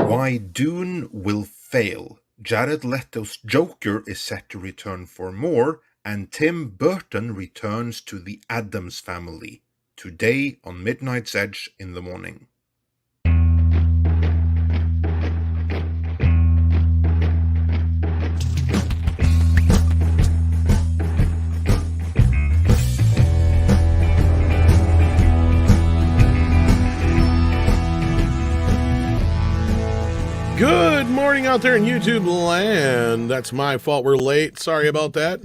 Why Dune will fail. Jared Leto's Joker is set to return for more, and Tim Burton returns to the Addams family. Today on Midnight's Edge in the morning. Good morning out there in YouTube land. That's my fault we're late. Sorry about that.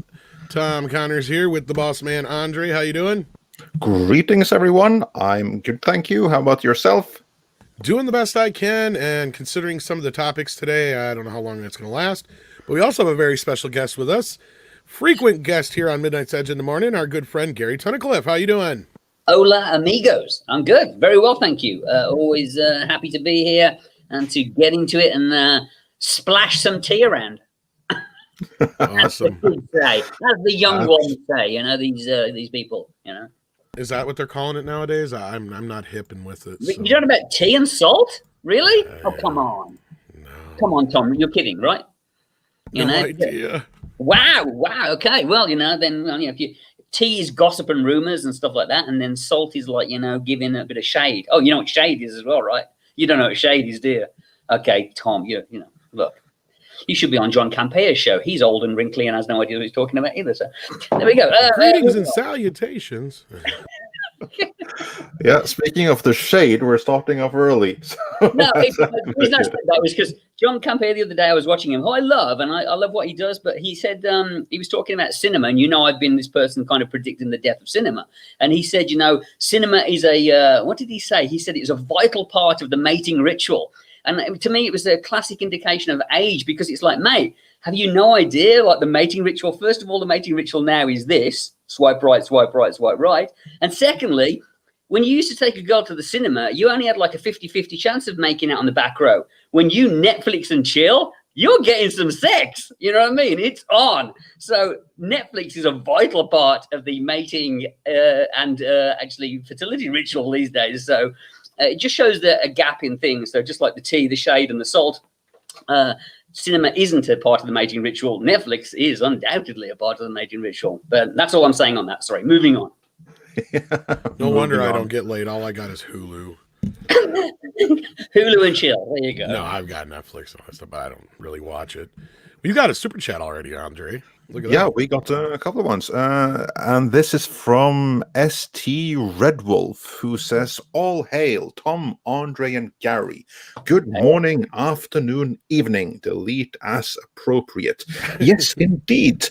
Tom Connors here with the boss man, Andre. How you doing? Greetings, everyone. I'm good, thank you. How about yourself? Doing the best I can, and considering some of the topics today, I don't know how long that's going to last. But we also have a very special guest with us. Frequent guest here on Midnight's Edge in the morning, our good friend, Gary Tunnicliffe. How you doing? Hola, amigos. I'm good. Very well, thank you. Always happy to be here and to get into it and splash some tea around. Awesome. As the young ones say, you know, these people, you know. Is that what they're calling it nowadays? I'm not hipping with it. So. You don't know about tea and salt? Really? Oh, come on. No. Come on, Tom. You're kidding, right? You no know? idea. Wow. Okay. Well, you know, then if tea is gossip and rumors and stuff like that, and then salt is like, you know, giving a bit of shade. Oh, you know what shade is as well, right? You don't know what shade is, do you? Okay, Tom, you know, look. You should be on John Campea's show. He's old and wrinkly and has no idea what he's talking about either. So there we go. Greetings and salutations. Yeah, speaking of the shade, we're starting off early. So no, the reason I said that was because John Campea the other day, I was watching him, who I love, and I love what he does, but he said he was talking about cinema, and you know I've been this person kind of predicting the death of cinema. And he said, you know, cinema is what did he say? He said it was a vital part of the mating ritual. And to me, it was a classic indication of age, because it's like, mate, have you no idea what the mating ritual? First of all, the mating ritual now is this: swipe right, swipe right, swipe right. And secondly, when you used to take a girl to the cinema, you only had like a 50-50 chance of making out on the back row. When you Netflix and chill, you're getting some sex. You know what I mean? It's on. So Netflix is a vital part of the mating and actually fertility ritual these days. So it just shows a gap in things. So just like the tea, the shade, and the salt, cinema isn't a part of the mating ritual. Netflix is undoubtedly a part of the mating ritual. But that's all I'm saying on that. Sorry, moving on. No wonder I don't get laid. All I got is Hulu. Hulu and chill. There you go. No, I've got Netflix and all that stuff, but I don't really watch it. You got a super chat already, Andre. Look at that. Yeah, we got a couple of ones. And this is from ST Redwolf, who says, all hail, Tom, Andre, and Gary. Good morning, afternoon, evening. Delete as appropriate. Yes, indeed.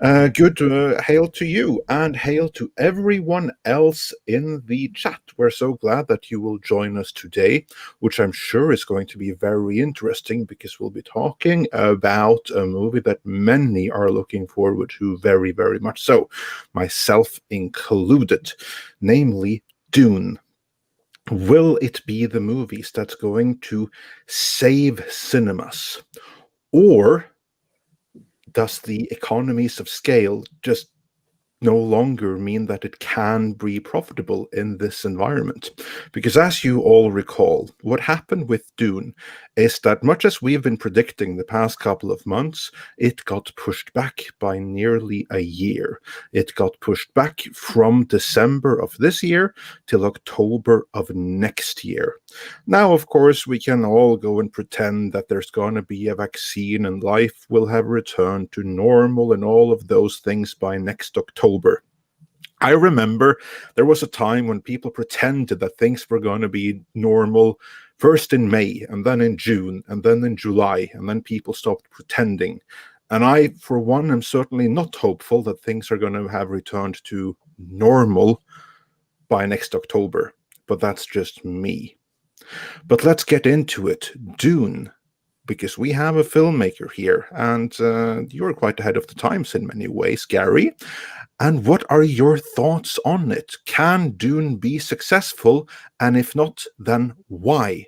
Good hail to you, and hail to everyone else in the chat. We're so glad that you will join us today, which I'm sure is going to be very interesting, because we'll be talking about a movie that many are looking forward to very, very much so, myself included, namely Dune. Will it be the movies that's going to save cinemas? Or does the economies of scale just no longer mean that it can be profitable in this environment? Because as you all recall, what happened with Dune is that much as we've been predicting the past couple of months, it got pushed back by nearly a year. It got pushed back from December of this year till October of next year. Now, of course, we can all go and pretend that there's going to be a vaccine and life will have returned to normal and all of those things by next October. I remember there was a time when people pretended that things were going to be normal first in May, and then in June, and then in July, and then people stopped pretending. And I, for one, am certainly not hopeful that things are going to have returned to normal by next October. But that's just me. But let's get into it. Dune, because we have a filmmaker here, and you're quite ahead of the times in many ways, Gary. And what are your thoughts on it? Can Dune be successful? And if not, then why?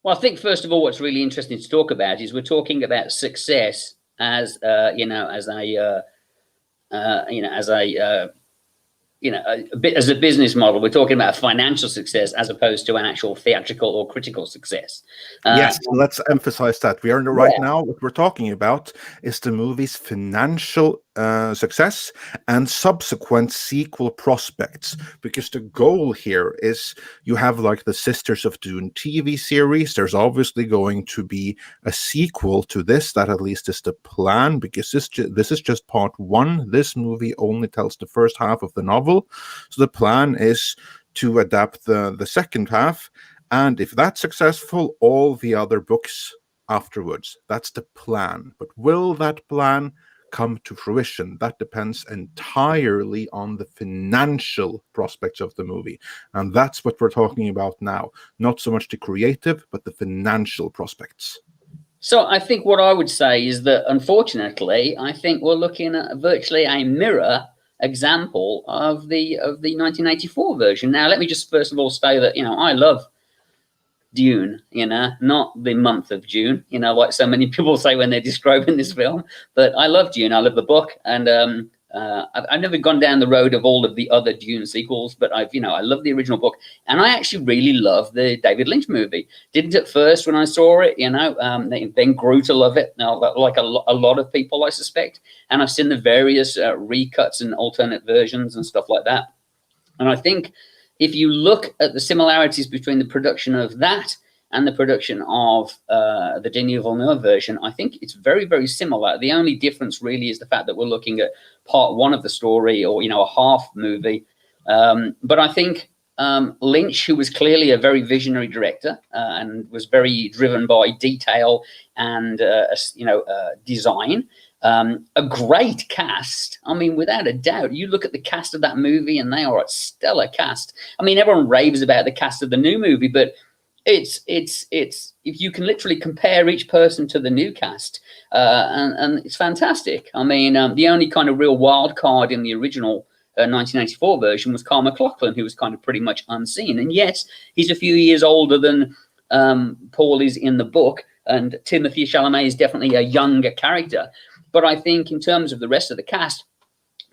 Well, I think first of all, what's really interesting to talk about is we're talking about success as as a a bit as a business model. We're talking about financial success as opposed to an actual theatrical or critical success. Yes, let's emphasize that. We are right now, what we're talking about is the movie's financial success and subsequent sequel prospects. Because the goal here is you have like the Sisters of Dune TV series. There's obviously going to be a sequel to this. That at least is the plan, because this is just part one. This movie only tells the first half of the novel. So the plan is to adapt the second half. And if that's successful, all the other books afterwards. That's the plan. But will that plan come to fruition? That depends entirely on the financial prospects of the movie. And that's what we're talking about now. Not so much the creative, but the financial prospects. So I think what I would say is that, unfortunately, I think we're looking at virtually a mirror example of the 1984 version. Now, let me just first of all say that, I love Dune, not the month of June, like so many people say when they're describing this film. But I love Dune. I love the book, and I've never gone down the road of all of the other Dune sequels, but I love the original book, and I actually really love the David Lynch movie. Didn't at first when I saw it, then grew to love it. Now, like a lot of people, I suspect, and I've seen the various recuts and alternate versions and stuff like that, and I think, if you look at the similarities between the production of that and the production of the Denis Villeneuve version, I think it's very, very similar. The only difference really is the fact that we're looking at part one of the story, or, a half movie. But I think Lynch, who was clearly a very visionary director and was very driven by detail and, design, a great cast. I mean, without a doubt, you look at the cast of that movie and they are a stellar cast. I mean, everyone raves about the cast of the new movie, but it's if you can literally compare each person to the new cast, and it's fantastic. I mean, the only kind of real wild card in the original 1984 version was Carl MacLachlan, who was kind of pretty much unseen. And yes, he's a few years older than Paul is in the book, and Timothée Chalamet is definitely a younger character. But I think in terms of the rest of the cast,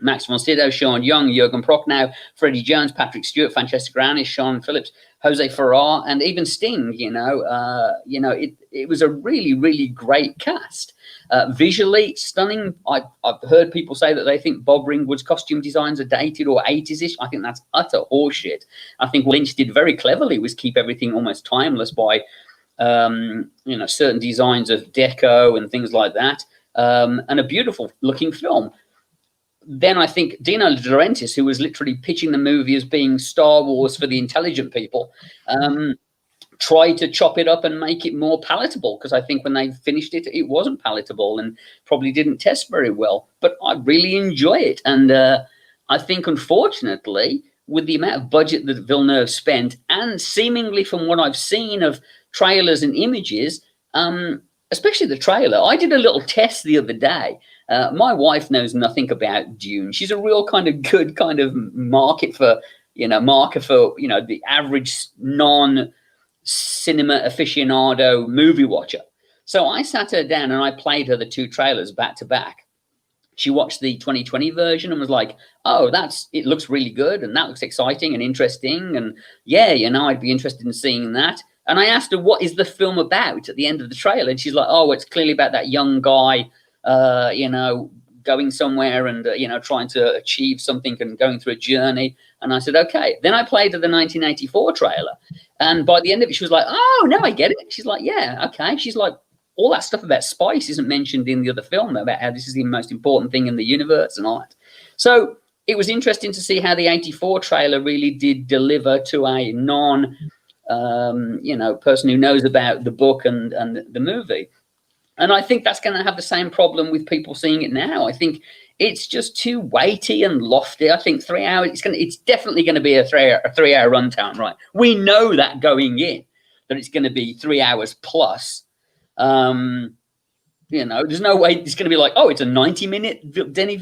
Max von Sydow, Sean Young, Jürgen Prochnow, Freddie Jones, Patrick Stewart, Francesca Granish, Sean Phillips, Jose Ferrer, and even Sting, it was a really, really great cast. Visually stunning. I've heard people say that they think Bob Ringwood's costume designs are dated or 80s-ish. I think that's utter horseshit. I think what Lynch did very cleverly was keep everything almost timeless by, certain designs of deco and things like that. And a beautiful looking film. Then I think Dino De Laurentiis, who was literally pitching the movie as being Star Wars for the intelligent people, tried to chop it up and make it more palatable, because I think when they finished it, it wasn't palatable and probably didn't test very well. But I really enjoy it. And I think, unfortunately, with the amount of budget that Villeneuve spent, and seemingly from what I've seen of trailers and images, especially the trailer. I did a little test the other day. My wife knows nothing about Dune. She's a real kind of good kind of marker for the average non-cinema aficionado movie watcher. So I sat her down and I played her the two trailers back to back. She watched the 2020 version and was like, oh, it looks really good. And that looks exciting and interesting. And yeah, I'd be interested in seeing that. And I asked her, what is the film about at the end of the trailer? And she's like, oh, it's clearly about that young guy, going somewhere and, trying to achieve something and going through a journey. And I said, okay. Then I played her the 1984 trailer. And by the end of it, she was like, oh, now I get it. She's like, yeah, okay. She's like, all that stuff about spice isn't mentioned in the other film, about how this is the most important thing in the universe and all that. So it was interesting to see how the 84 trailer really did deliver to a person who knows about the book and the movie. And I think that's going to have the same problem with people seeing it now. I think it's just too weighty and lofty. I think 3 hours, it's definitely going to be a 3 hour runtime, right? We know that going in, that it's going to be 3 hours plus. You know, there's no way it's going to be like, oh, it's a 90-minute Denis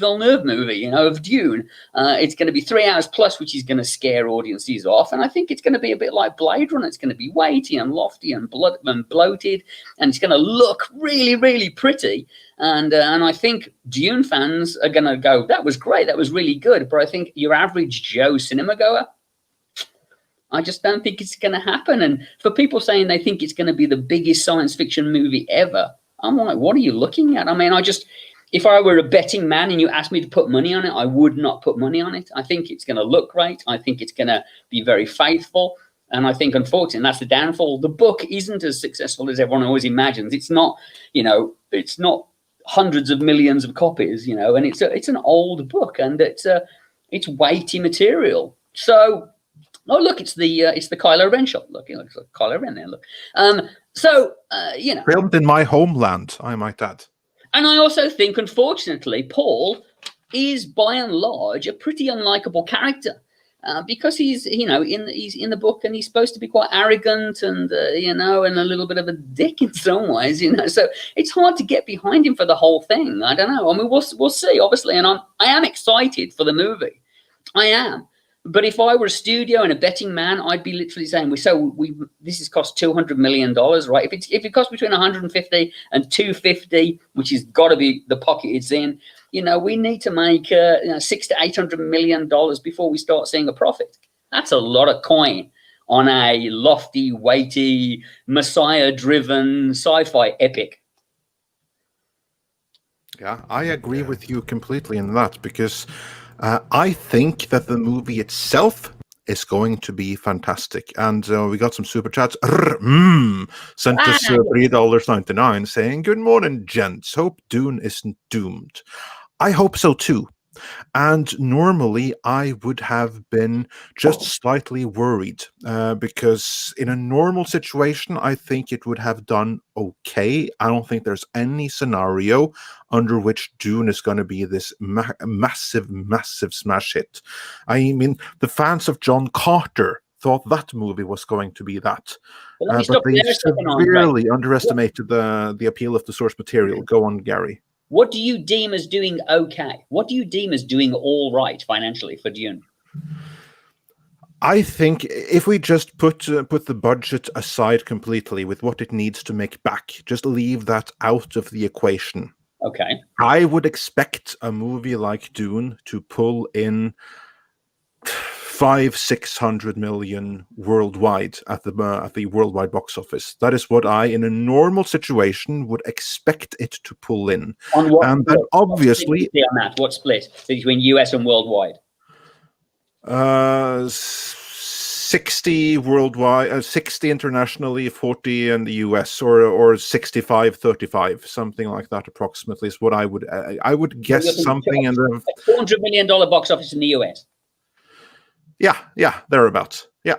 Villeneuve movie, you know, of Dune. It's going to be 3 hours plus, which is going to scare audiences off. And I think it's going to be a bit like Blade Runner. It's going to be weighty and lofty and bloated, and it's going to look really, really pretty. And I think Dune fans are going to go, that was great, that was really good. But I think your average Joe cinema goer, I just don't think it's going to happen. And for people saying they think it's going to be the biggest science fiction movie ever, I'm like, what are you looking at? I mean, if I were a betting man and you asked me to put money on it, I would not put money on it. I think it's going to look great. I think it's going to be very faithful. And I think, unfortunately, that's the downfall. The book isn't as successful as everyone always imagines. It's not, you know, it's not hundreds of millions of copies, you know, and it's an old book, and it's weighty material. So, oh, look, it's the Kylo Ren shot. Look, you know, it's like Kylo Ren there. Look. You know, Filmed in my homeland, I might add. And I also think, unfortunately, Paul is by and large a pretty unlikable character because he's in the book, and he's supposed to be quite arrogant and you know, and a little bit of a dick in some ways, you know. So it's hard to get behind him for the whole thing. I don't know. I mean, we'll see, obviously, and I am excited for the movie. I am. But if I were a studio and a betting man, I'd be literally saying, this has cost $200 million, right? If it costs between 150 and 250, which has got to be the pocket it's in, you know, we need to make $600 to $800 million before we start seeing a profit. That's a lot of coin on a lofty, weighty, Messiah-driven sci-fi epic. Yeah, I agree with you completely in that, because I think that the movie itself is going to be fantastic. And we got some super chats. Sent us $3.99 saying, "Good morning, gents. Hope Dune isn't doomed." I hope so too. And normally I would have been just slightly worried because in a normal situation, I think it would have done okay. I don't think there's any scenario under which Dune is going to be this massive smash hit. I mean, the fans of John Carter thought that movie was going to be that. But they severely underestimated the appeal of the source material. Go on, Gary. What do you deem as doing okay? What do you deem as doing all right financially for Dune? I think if we just put the budget aside completely with what it needs to make back, just leave that out of the equation. Okay. I would expect a movie like Dune to pull in 500-600 million worldwide at the worldwide box office. That is what I, in a normal situation, would expect it to pull in. On what? And then obviously, what split between US and worldwide? 60 worldwide, 60 internationally, 40 in the US, or 65-35, something like that. Approximately is what I would guess, something in the $400 million box office in the US. Yeah, thereabouts. Yeah,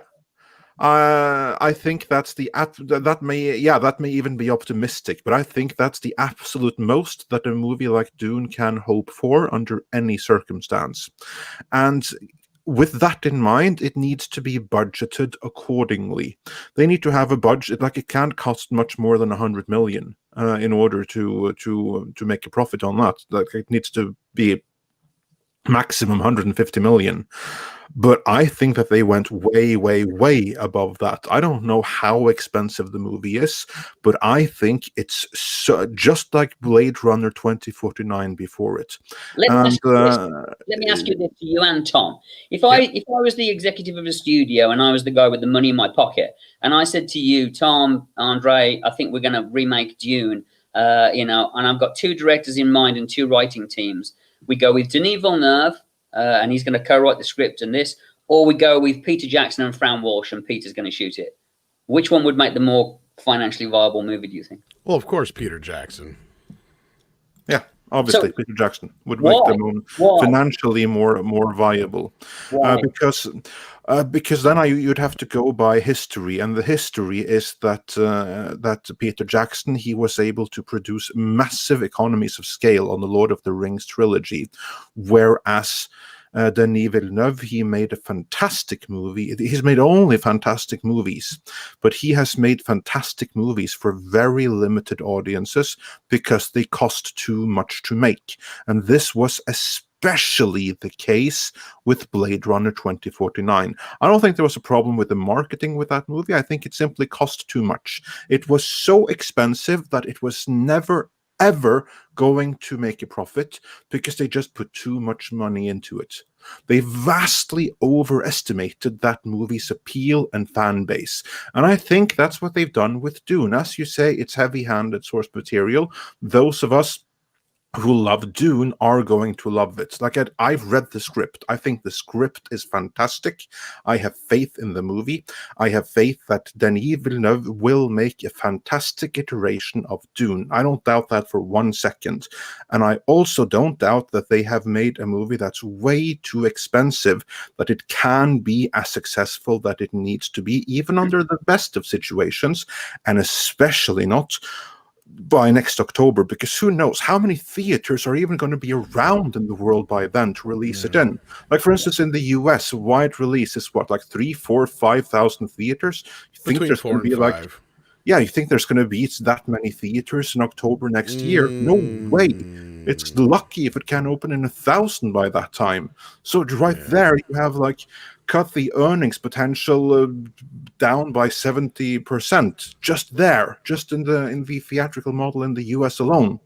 I think that's that may even be optimistic, but I think that's the absolute most that a movie like Dune can hope for under any circumstance. And with that in mind, it needs to be budgeted accordingly. They need to have a budget, like it can't cost much more than 100 million in order to make a profit on that. Like it needs to be maximum 150 million. But I think that they went way above that. I don't know how expensive the movie is, but I think it's just like Blade Runner 2049 before it. Let me ask you this to you and Tom. If I was the executive of a studio and I was the guy with the money in my pocket, and I said to you, Tom, Andre, I think we're going to remake Dune, and I've got 2 directors in mind and 2 writing teams. We go with Denis Villeneuve, and he's going to co-write the script and this, or we go with Peter Jackson and Fran Walsh, and Peter's going to shoot it. Which one would make the more financially viable movie, do you think? Well, of course, Peter Jackson. Yeah, obviously, Peter Jackson would make them financially more viable. Because then you'd have to go by history, and the history is that Peter Jackson, he was able to produce massive economies of scale on the Lord of the Rings trilogy, whereas Denis Villeneuve, he made a fantastic movie. He's made only fantastic movies, but he has made fantastic movies for very limited audiences because they cost too much to make. And this was especially the case with Blade Runner 2049. I don't think there was a problem with the marketing with that movie. I think it simply cost too much. It was so expensive that it was never ever going to make a profit because they just put too much money into it. They vastly overestimated that movie's appeal and fan base. And I think that's what they've done with Dune. As you say, it's heavy-handed source material. Those of us who love Dune are going to love it. Like, I've read the script. I think the script is fantastic. I have faith in the movie. I have faith that Denis Villeneuve will make a fantastic iteration of Dune. I don't doubt that for 1 second. And I also don't doubt that they have made a movie that's way too expensive, that it can be as successful that it needs to be, even under the best of situations, and especially not by next October, because who knows how many theaters are even going to be around in the world by then to release it in. Like, for instance, in the US, wide release is what, like 3, 4, 5,000 theaters? You think Between there's 4 going to and be 5. like, yeah, you think there's going to be that many theaters in October next year? No way. It's lucky if it can open in 1,000 by that time. So right there, you have like cut the earnings potential down by 70% just there, just in the theatrical model in the US alone.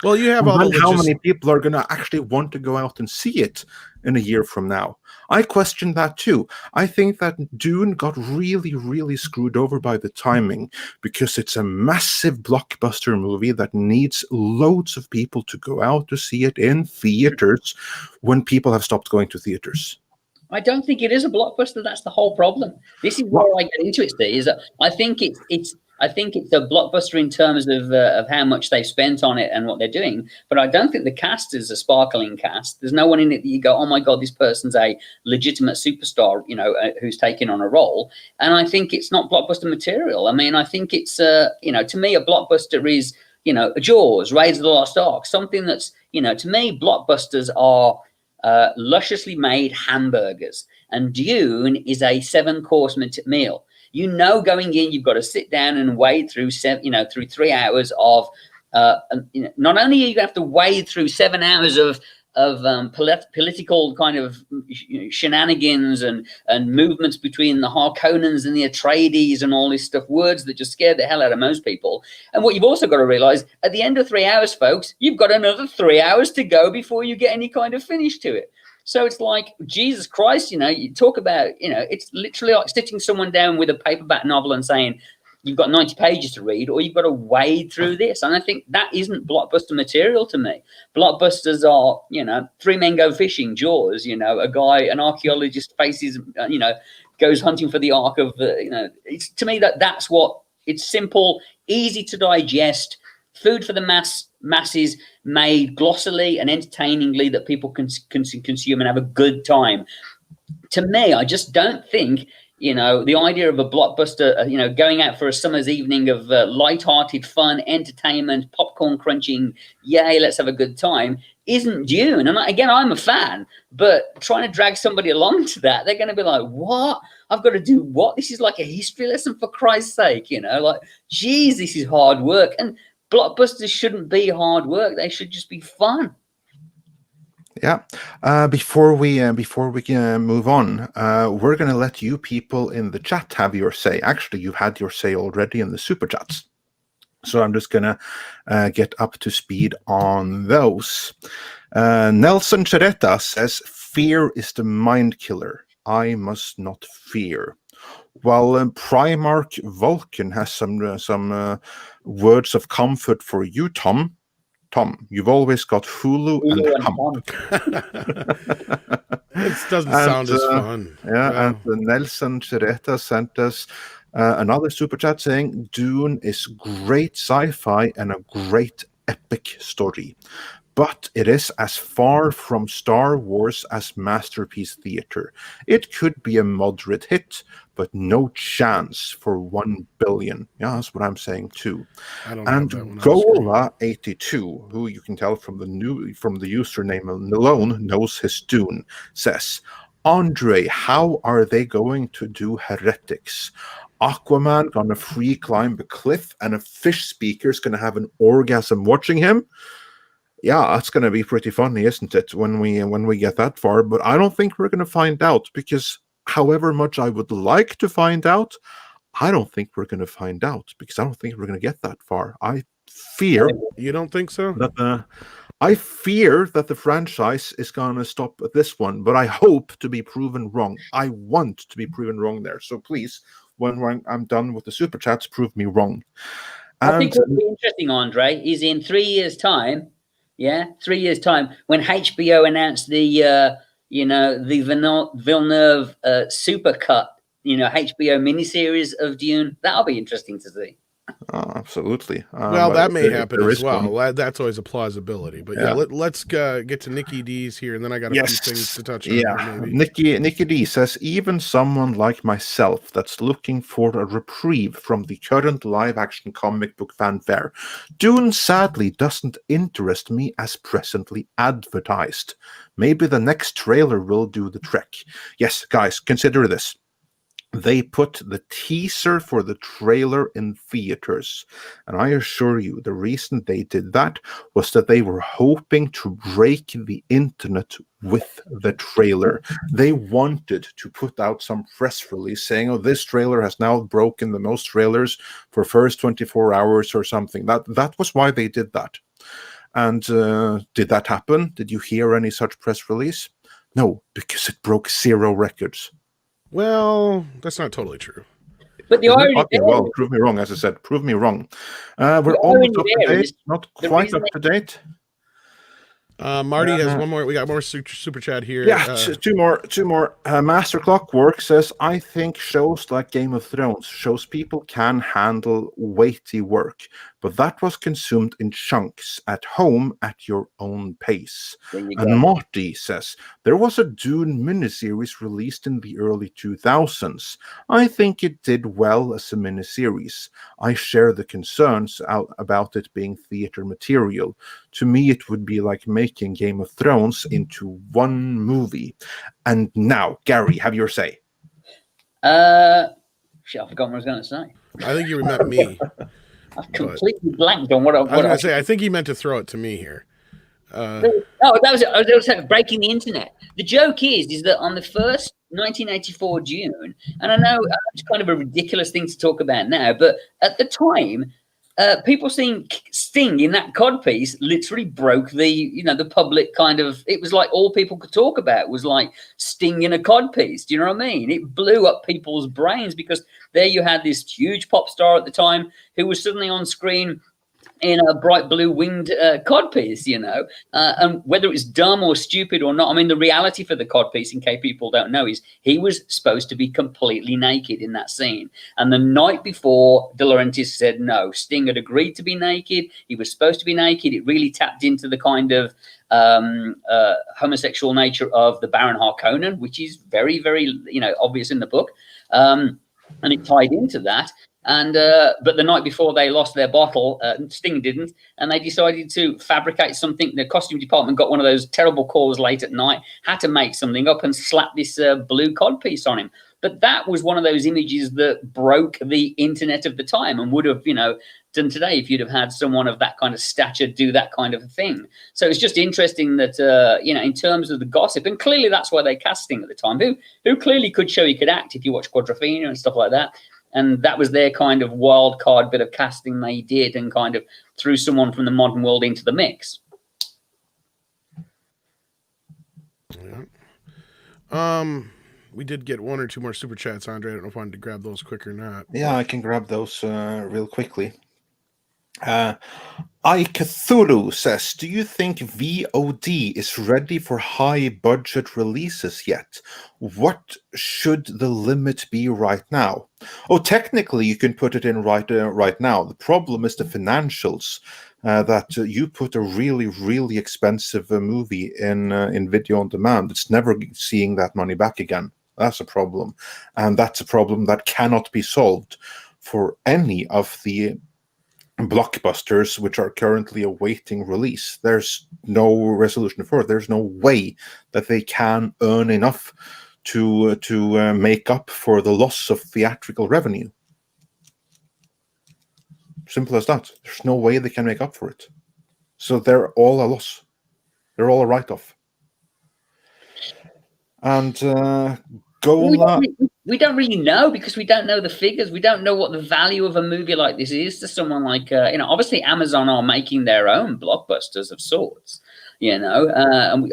Well, you have And all the then how many people are going to actually want to go out and see it in a year from now? I question that too. I think that Dune got really, really screwed over by the timing because it's a massive blockbuster movie that needs loads of people to go out to see it in theaters when people have stopped going to theaters. I don't think it is a blockbuster. That's the whole problem. This is where I get into it, Steve, is that I think it's a blockbuster in terms of how much they've spent on it and what they're doing. But I don't think the cast is a sparkling cast. There's no one in it that you go, oh my God, this person's a legitimate superstar, who's taking on a role. And I think it's not blockbuster material. I mean, I think it's, to me, a blockbuster is, Jaws, Raiders of the Lost Ark, something that's, to me, blockbusters are lusciously made hamburgers, and Dune is a 7-course meal. Going in, you've got to sit down and wade through through 3 hours of not only are you going to have to wade through 7 hours of political kind of shenanigans and movements between the Harkonnens and the Atreides and all this stuff, words that just scare the hell out of most people. And what you've also got to realize, at the end of 3 hours, folks, you've got another 3 hours to go before you get any kind of finish to it. So it's like, Jesus Christ, you talk about, it's literally like sitting someone down with a paperback novel and saying, you've got 90 pages to read, or you've got to wade through this. And I think that isn't blockbuster material to me. Blockbusters are, 3 men go fishing, Jaws, an archaeologist faces, goes hunting for the Ark of, it's to me that's what, it's simple, easy to digest, food for the masses, made glossily and entertainingly that people can consume and have a good time. To me, I just don't think, the idea of a blockbuster, going out for a summer's evening of light-hearted fun, entertainment, popcorn crunching, yay, let's have a good time, isn't Dune. And again, I'm a fan, but trying to drag somebody along to that, they're going to be like, what? I've got to do what? This is like a history lesson, for Christ's sake, like, geez, this is hard work. And blockbusters shouldn't be hard work. They should just be fun. Yeah. Before we move on, we're going to let you people in the chat have your say. Actually, you've had your say already in the super chats. So I'm just going to get up to speed on those. Nelson Chereta says, fear is the mind killer. I must not fear. While Primarch Vulcan has some words of comfort for you, Tom. Tom, you've always got Hulu and Hump. It doesn't sound as fun. Yeah, and Nelson Chereta sent us another super chat saying, Dune is great sci-fi and a great epic story. but it is as far from Star Wars as Masterpiece Theater. It could be a moderate hit, but no chance for 1 billion. Yeah, that's what I'm saying too. I don't And have that one on the screen. Gola82, who you can tell from the username alone knows his Dune, says, Andre, how are they going to do Heretics? Aquaman gonna free climb a cliff and a fish speaker's gonna have an orgasm watching him? Yeah, that's gonna be pretty funny, isn't it, when we get that far? But I don't think we're gonna find out, because however much I would like to find out, I don't think we're gonna find out, because I don't think we're gonna get that far. I fear You don't think so? that the franchise is gonna stop at this one, but I hope to be proven wrong. I want to be proven wrong there. So please, when I'm done with the super chats, prove me wrong. I think what would be interesting, Andre, is in 3 years' time, 3 years' time, when HBO announced the Villeneuve super cut, HBO miniseries of Dune, that'll be interesting to see. Absolutely. Well, that may happen there as is well. one. That's always a plausibility. But Yeah. let's get to Nikki D's here, and then I got a few things to touch on. Yeah, Maybe. Nikki D says, even someone like myself that's looking for a reprieve from the current live-action comic book fanfare, Dune sadly doesn't interest me as presently advertised. Maybe the next trailer will do the trick. Yes, guys, consider this. They put the teaser for the trailer in theaters. And I assure you, the reason they did that was that they were hoping to break the internet with the trailer. They wanted to put out some press release saying, oh, this trailer has now broken the most trailers for first 24 hours or something. That was why they did that. And did that happen? Did you hear any such press release? No, because it broke 0 records. Well, that's not totally true. But the irony Okay, well, prove me wrong, as I said. Prove me wrong. We're The almost up irony to there date. is Not the quite reason up to date. Marty has one more. We got more super chat here. Yeah, two more. Master Clockwork says, I think shows like Game of Thrones shows people can handle weighty work, but that was consumed in chunks at home at your own pace. And Marty says, there was a Dune miniseries released in the early 2000s. I think it did well as a miniseries. I share the concerns about it being theater material. To me, it would be like making Game of Thrones into one movie. And now, Gary, have your say. Shit, I forgot what I was going to say. I think you meant me. I've completely blanked on what I was going to say. I think he meant to throw it to me here. That was it. I was breaking the internet. The joke is that on the first 1984 Dune, and I know it's kind of a ridiculous thing to talk about now, but at the time, people seeing Sting in that codpiece literally broke the public kind of. It was like all people could talk about was like Sting in a codpiece. Do you know what I mean? It blew up people's brains because there you had this huge pop star at the time who was suddenly on screen in a bright blue winged codpiece, and whether it's dumb or stupid or not. I mean, the reality for the codpiece, in case people don't know, is he was supposed to be completely naked in that scene. And the night before, De Laurentiis said no. Sting had agreed to be naked. He was supposed to be naked. It really tapped into the kind of homosexual nature of the Baron Harkonnen, which is very, very, obvious in the book. And it tied into that. And but the night before they lost their bottle, Sting didn't, and they decided to fabricate something. The costume department got one of those terrible calls late at night, had to make something up and slap this blue codpiece on him. But that was one of those images that broke the internet of the time and would have, done today if you'd have had someone of that kind of stature do that kind of a thing. So it's just interesting that, in terms of the gossip, and clearly that's why they cast Sting at the time, who clearly could show he could act if you watch Quadrophenia and stuff like that. And that was their kind of wild card bit of casting they did and kind of threw someone from the modern world into the mix. Yeah. We did get one or two more super chats, Andre. I don't know if I wanted to grab those quick or not. Yeah, I can grab those real quickly. I Cthulhu says, do you think VOD is ready for high budget releases yet? What should the limit be right now? Oh, technically you can put it in right now. The problem is the financials. That you put a really expensive movie in video on demand, it's never seeing that money back again. That's a problem, and that's a problem that cannot be solved for any of the blockbusters which are currently awaiting release. There's no resolution for it. There's no way that they can earn enough to make up for the loss of theatrical revenue. Simple as that. There's no way they can make up for it. So they're all a loss. They're all a write-off. And we don't really know, because we don't know the figures. We don't know what the value of a movie like this is to someone like, obviously Amazon are making their own blockbusters of sorts, and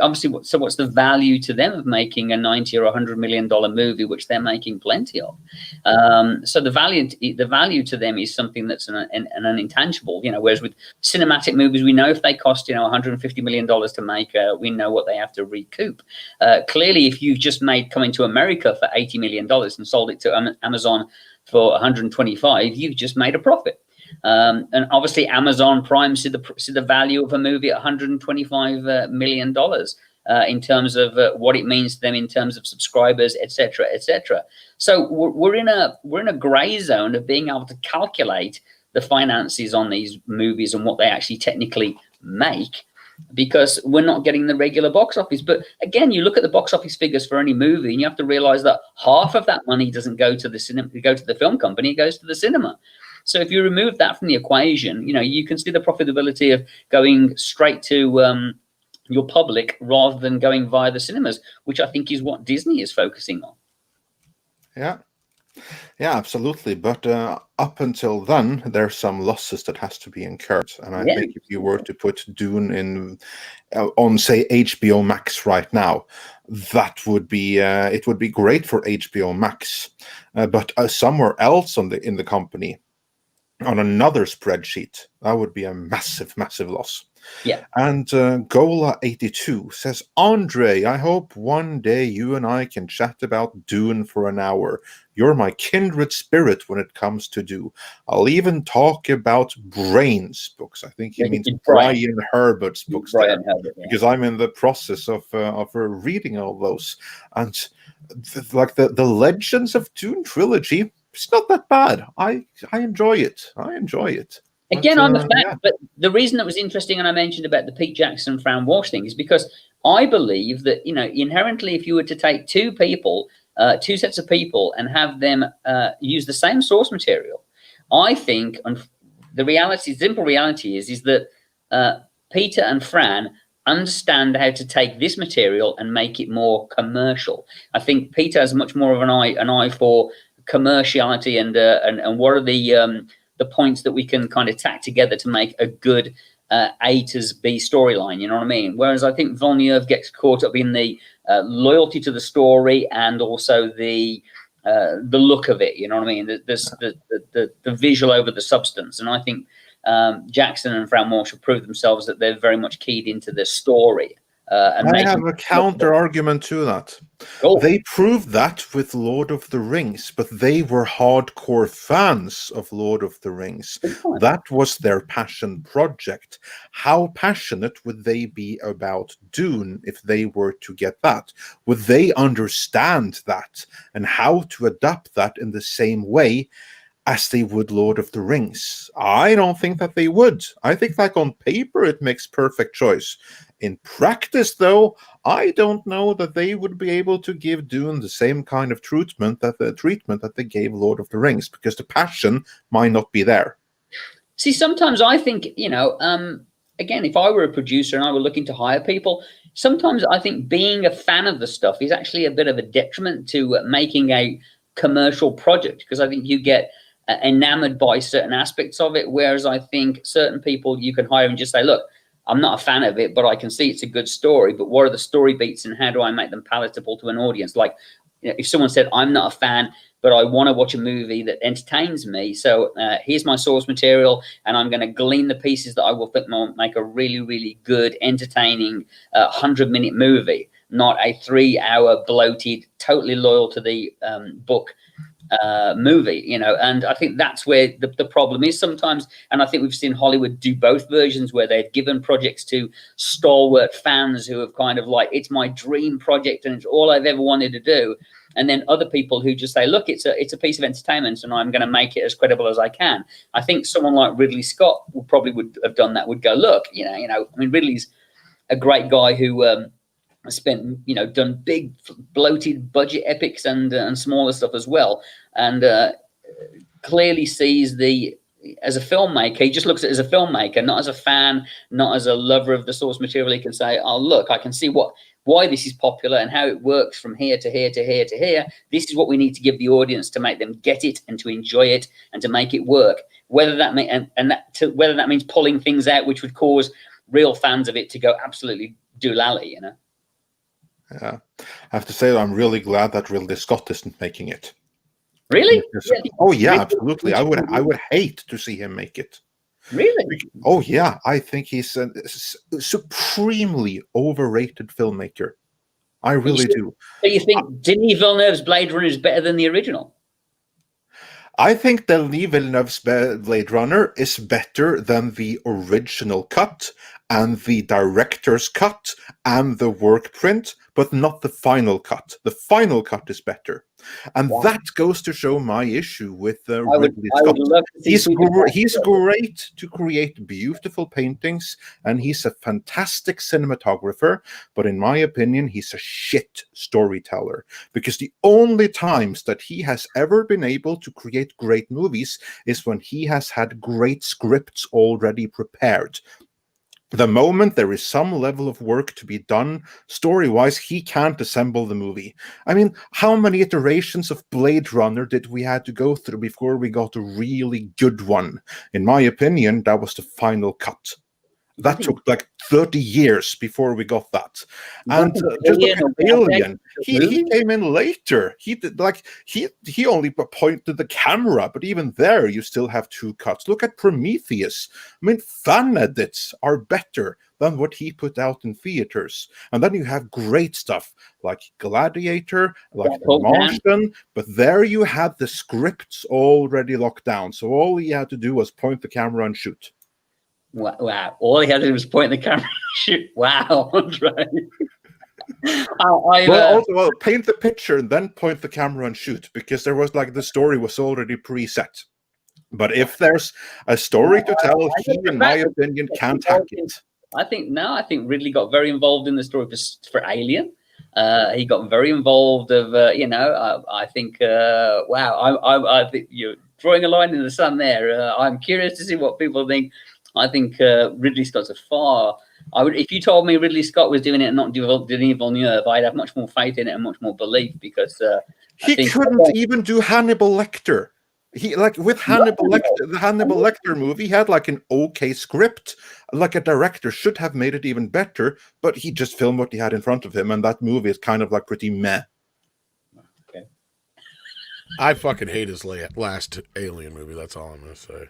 obviously, so what's the value to them of making a $90 or $100 million movie, which they're making plenty of? So the value to them is something that's an intangible, whereas with cinematic movies, we know if they cost, $150 million to make, we know what they have to recoup. Clearly, if you've just made Coming to America for $80 million and sold it to Amazon for 125, you've just made a profit. And obviously, Amazon Prime see the value of a movie at $125 million in terms of what it means to them in terms of subscribers, etc., etc. So we're in a gray zone of being able to calculate the finances on these movies and what they actually technically make, because we're not getting the regular box office. But again, you look at the box office figures for any movie, and you have to realize that half of that money doesn't go to the cinema, go to the film company, it goes to the cinema. So if you remove that from the equation, you can see the profitability of going straight to your public rather than going via the cinemas, which I think is what Disney is focusing on. Yeah, absolutely. But up until then, there's some losses that has to be incurred. And I think if you were to put Dune in on, say, HBO Max right now, that would be it would be great for HBO Max. But somewhere else in the company, on another spreadsheet, that would be a massive loss. Yeah. And Gola82 says, Andre, I hope one day you and I can chat about Dune for an hour. You're my kindred spirit when it comes to Dune. I'll even talk about Brain's books. I think he means Brian Herbert's books, Brian Herbert, because I'm in the process of reading all those. And the Legends of Dune trilogy, it's not that bad. I enjoy it. Again, I'm a fan, but the reason that was interesting, and I mentioned about the Pete Jackson, Fran Walsh thing, is because I believe that, inherently, if you were to take two sets of people and have them use the same source material, I think, and simple reality is that Peter and Fran understand how to take this material and make it more commercial. I think Peter has much more of an eye for commerciality and what are the points that we can kind of tack together to make a good A to B storyline, you know what I mean? Whereas I think Villeneuve gets caught up in the loyalty to the story and also the look of it, you know what I mean? The visual over the substance. And I think Jackson and Fran Walsh have proved themselves that they're very much keyed into the story. I have a counter argument to that. Cool. They proved that with Lord of the Rings, but they were hardcore fans of Lord of the Rings. That was their passion project. How passionate would they be about Dune if they were to get that? Would they understand that and how to adapt that in the same way as they would Lord of the Rings? I don't think that they would. I think, like, on paper, it makes perfect choice. In practice, though, I don't know that they would be able to give Dune the same kind of treatment that they gave Lord of the Rings, because the passion might not be there. See, sometimes I think, again, if I were a producer and I were looking to hire people, sometimes I think being a fan of the stuff is actually a bit of a detriment to making a commercial project, because I think you get enamored by certain aspects of it, whereas I think certain people you can hire and just say, look, I'm not a fan of it, but I can see it's a good story, but what are the story beats and how do I make them palatable to an audience? Like, if someone said, I'm not a fan, but I want to watch a movie that entertains me. So here's my source material, and I'm going to glean the pieces that I will think will make a really, really good, entertaining 100-minute movie, not a 3-hour bloated, totally loyal to the book movie, you know. And I think that's where the problem is sometimes. And I think we've seen Hollywood do both versions, where they've given projects to stalwart fans who have kind of like, it's my dream project and it's all I've ever wanted to do. And then other people who just say, look, it's a piece of entertainment and I'm going to make it as credible as I can. I think someone like Ridley Scott would have done that, would go, look, you know, I mean, Ridley's a great guy who spent, you know, done big bloated budget epics and smaller stuff as well, and clearly sees as a filmmaker, he just looks at it as a filmmaker, not as a fan, not as a lover of the source material. He can say, oh look, I can see why this is popular and how it works from here to here to here to here. This is what we need to give the audience to make them get it and to enjoy it and to make it work, whether that whether that means pulling things out which would cause real fans of it to go absolutely doolally, you know. Yeah, I have to say I'm really glad that Ridley Scott isn't making it. Really? Yeah. Oh yeah, absolutely. I would hate to see him make it. Really? Oh yeah, I think he's a supremely overrated filmmaker. I really do. So you think Denis Villeneuve's Blade Runner is better than the original? I think Denis Villeneuve's Blade Runner is better than the original cut and the director's cut and the work print, but not the final cut. The final cut is better. And that goes to show my issue with Ridley Scott. He's great to create beautiful paintings, and he's a fantastic cinematographer, but in my opinion, he's a shit storyteller. Because the only times that he has ever been able to create great movies is when he has had great scripts already prepared. The moment there is some level of work to be done, story-wise, he can't assemble the movie. I mean, how many iterations of Blade Runner did we have to go through before we got a really good one? In my opinion, that was the final cut. That took like 30 years before we got that. And just look at Alien. He came in later. He only pointed the camera, but even there you still have 2 cuts. Look at Prometheus. I mean, fan edits are better than what he put out in theaters. And then you have great stuff like Gladiator, like The Martian, but there you had the scripts already locked down. So all he had to do was point the camera and shoot. Wow. All he had to do was point the camera and shoot. Wow, Andre. Well, paint the picture and then point the camera and shoot, because there was like the story was already preset. But if there's a story to tell, he, in my opinion, can't hack it. I think Ridley got very involved in the story for Alien. He got very involved I think, I think you're drawing a line in the sand there. I'm curious to see what people think. I think Ridley Scott's if you told me Ridley Scott was doing it and not Denis Villeneuve, I'd have much more faith in it and much more belief, because he couldn't even do Hannibal Lecter. The Hannibal Lecter movie, he had like an okay script. Like a director should have made it even better, but he just filmed what he had in front of him, and that movie is kind of like pretty meh. Okay. I fucking hate his last Alien movie. That's all I'm going to say.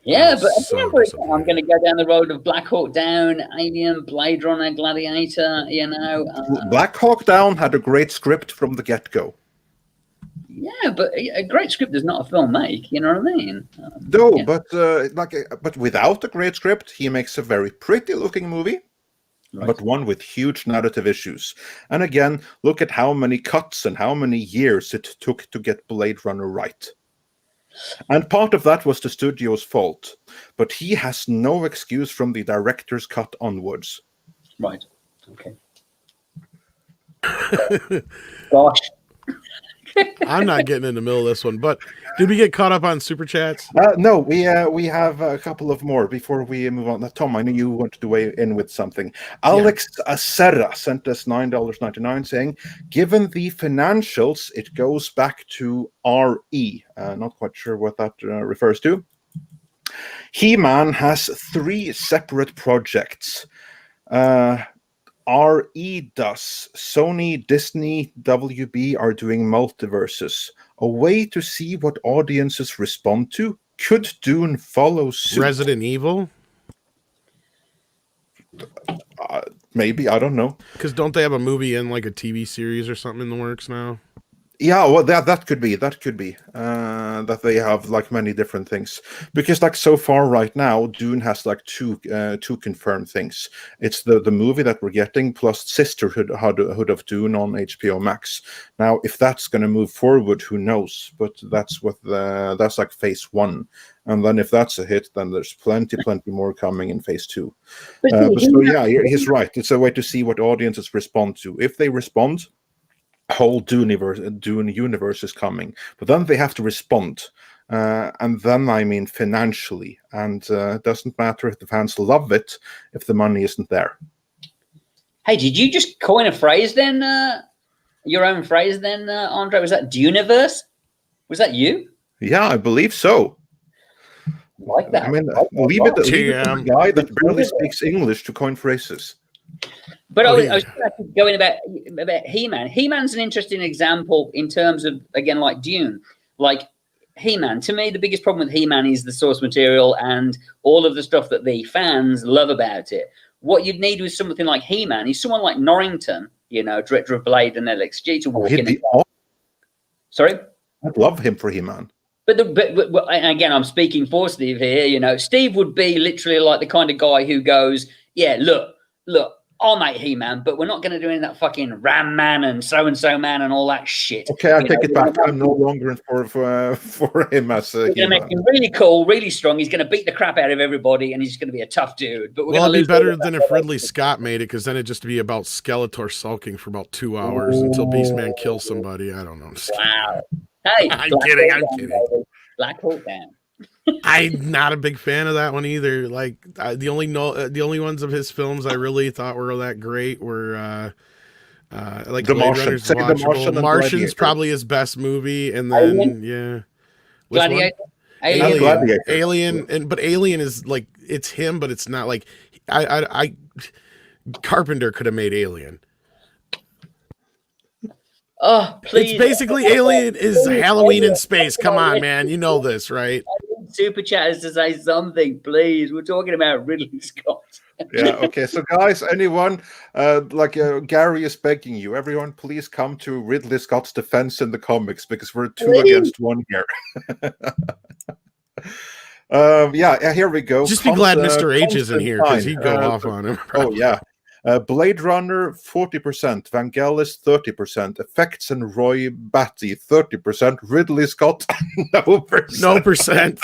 Yeah, but I'm going to go down the road of Black Hawk Down, Alien, Blade Runner, Gladiator, you know. Black Hawk Down had a great script from the get-go. Yeah, but a great script is not a film make, you know what I mean? But without a great script, he makes a very pretty-looking movie, right, but one with huge narrative issues. And again, look at how many cuts and how many years it took to get Blade Runner right. And part of that was the studio's fault, but he has no excuse from the director's cut onwards. Right. Okay. Gosh. I'm not getting in the middle of this one, but did we get caught up on super chats? No, we have a couple of more before we move on. Tom, I know you wanted to weigh in with something. Alex Serra sent us $9.99 saying, given the financials, it goes back to RE. Not quite sure what that refers to. He-Man has 3 separate projects. RE does. Sony, Disney, WB are doing multiverses. A way to see what audiences respond to. Could Dune follow suit? Resident Evil? Maybe, I don't know. Because don't they have a movie and like a TV series or something in the works now? Yeah, well, that could be that they have like many different things, because like so far right now, Dune has like two confirmed things. It's the movie that we're getting plus Sisterhood of Dune on HBO Max. Now, if that's going to move forward, who knows? But that's that's like phase 1, and then if that's a hit, then there's plenty more coming in phase 2. But so yeah, he's right. It's a way to see what audiences respond to. If they respond, whole Dune universe is coming, but then they have to respond, and then I mean financially, and it doesn't matter if the fans love it if the money isn't there. Hey, did you just coin a phrase then? Your own phrase then, Andre? Was that Duneverse? Was that you? Yeah, I believe so. Like that. I mean, leave it to the guy that barely speaks English to coin phrases. But I was going about He-Man. He-Man's an interesting example in terms of, again, like Dune. Like He-Man, to me, the biggest problem with He-Man is the source material and all of the stuff that the fans love about it. What you'd need with something like He-Man is someone like Norrington, director of Blade and LXG, to walk in. Sorry? I'd love him for He-Man. But again, I'm speaking for Steve here. Steve would be literally like the kind of guy who goes, yeah, look, I'll make He-Man, but we're not going to do any of that fucking Ram Man and so-and-so man and all that shit. Okay, I take it back. I'm no longer in for him as a He-Man. We're going to make him really cool, really strong. He's going to beat the crap out of everybody, and he's going to be a tough dude. But it'd be better than if Ridley Scott made it, because then it'd just be about Skeletor sulking for about 2 hours until Beastman kills somebody. I don't know. Wow. Hey, I'm kidding. Black Hawk Down. I'm not a big fan of that one either. Like the only ones of his films I really thought were that great were like The Blade Martian. Runner's The Martian's probably his best movie, and then Gladiator. Alien, but Alien is like, it's him, but it's not like I Carpenter could have made Alien. Oh, please. It's basically Alien is Halloween in space. Come on, man. You know this, right? Super Chatters to say something, please. We're talking about Ridley Scott. Yeah, okay. So, guys, anyone, Gary is begging you, everyone, please come to Ridley Scott's defense in the comics, because we're 2 against 1 here. Here we go. Just be glad Mr. H isn't here, because he'd go off on him. Probably. Oh, yeah. Blade Runner 40%, Vangelis 30%, Effects and Roy Batty 30%, Ridley Scott no percent.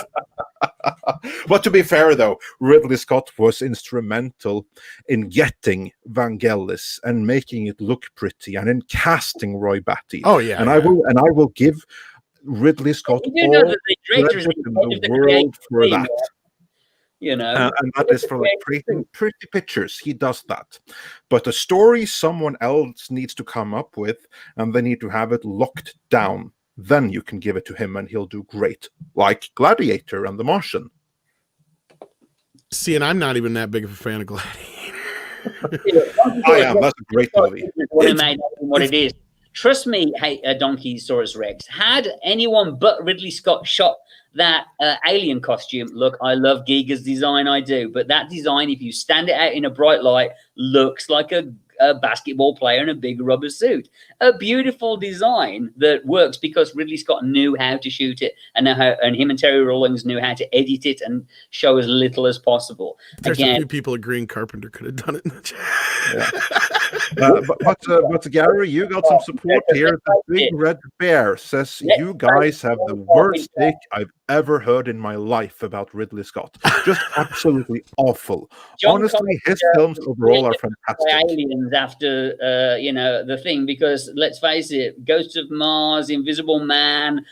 But to be fair, though, Ridley Scott was instrumental in getting Vangelis and making it look pretty, and in casting Roy Batty. Oh yeah, and I will give Ridley Scott all the directors credit in the world for that. And that is for like pretty pictures. He does that. But a story someone else needs to come up with, and they need to have it locked down. Then you can give it to him, and he'll do great. Like Gladiator and The Martian. See, and I'm not even that big of a fan of Gladiator. I am. That's a great movie. What it is. Trust me, hey, Donkeysaurus Rex. Had anyone but Ridley Scott shot that alien costume, look, I love Giga's design, I do, but that design, if you stand it out in a bright light, looks like a basketball player in a big rubber suit. A beautiful design that works because Ridley Scott knew how to shoot it, and him and Terry Rawlings knew how to edit it and show as little as possible. There's a few people agreeing Carpenter could have done it in the chat. But Gary, you got some support here. The Big Red Bear says you guys have the worst take I've ever heard in my life about Ridley Scott. Just absolutely awful. Honestly, his films overall are fantastic. Aliens after the thing, because let's face it, Ghosts of Mars, Invisible Man,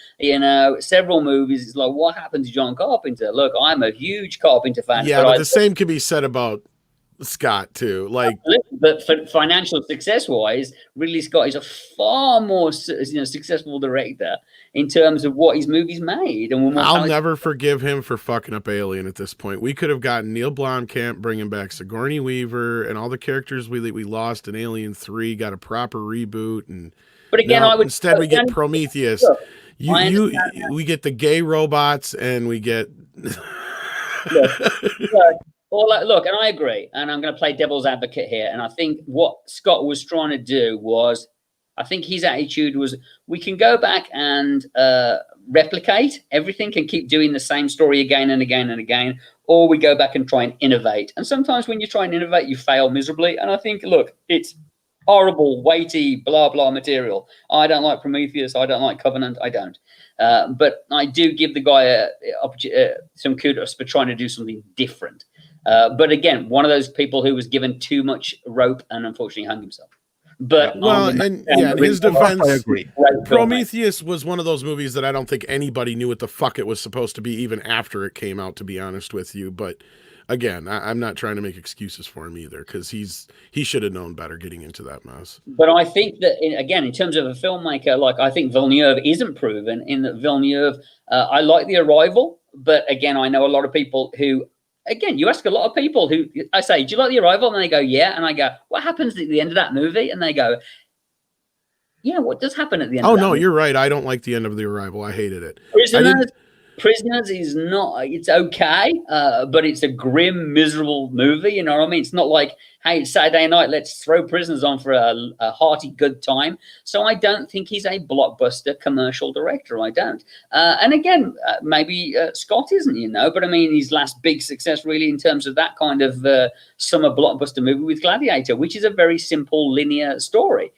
several movies. It's like, what happened to John Carpenter? Look, I'm a huge Carpenter fan. Yeah, but the same can be said about Scott too. Like, but for financial success wise, Ridley Scott is a far more successful director. in terms of what his movies made. And I'll never forgive him for fucking up Alien at this point. We could have gotten Neil Blomkamp bringing back Sigourney Weaver and all the characters we lost in Alien 3, got a proper reboot. But again, instead we get Prometheus. We get the gay robots and we get... Look, and I agree, and I'm going to play devil's advocate here, and I think what Scott was trying to do was, I think his attitude was, we can go back and replicate everything and keep doing the same story again and again and again, or we go back and try and innovate. And sometimes when you try and innovate, you fail miserably. And I think, look, it's horrible, weighty, blah, blah material. I don't like Prometheus. I don't like Covenant. I don't. But I do give the guy some kudos for trying to do something different. But again, one of those people who was given too much rope and unfortunately hung himself. But in his defense, I agree. Prometheus was one of those movies that I don't think anybody knew what the fuck it was supposed to be even after it came out, to be honest with you. But again, I'm not trying to make excuses for him either, because he should have known better getting into that mess. But I think that, again, in terms of a filmmaker, like, I think Villeneuve isn't proven in that Villeneuve, I like The Arrival, but again, I know a lot of people who, again, you ask a lot of people who, I say, do you like The Arrival? And they go, yeah. And I go, what happens at the end of that movie? And they go, yeah, what does happen at the end of that movie? You're right. I don't like the end of The Arrival. I hated it. Prisoners is not, it's okay, but it's a grim, miserable movie, you know what I mean? It's not like, hey, it's Saturday night, let's throw Prisoners on for a hearty good time. So I don't think he's a blockbuster commercial director. I don't. And again, maybe Scott isn't, you know, but I mean, his last big success really in terms of that kind of summer blockbuster movie with Gladiator, which is a very simple linear story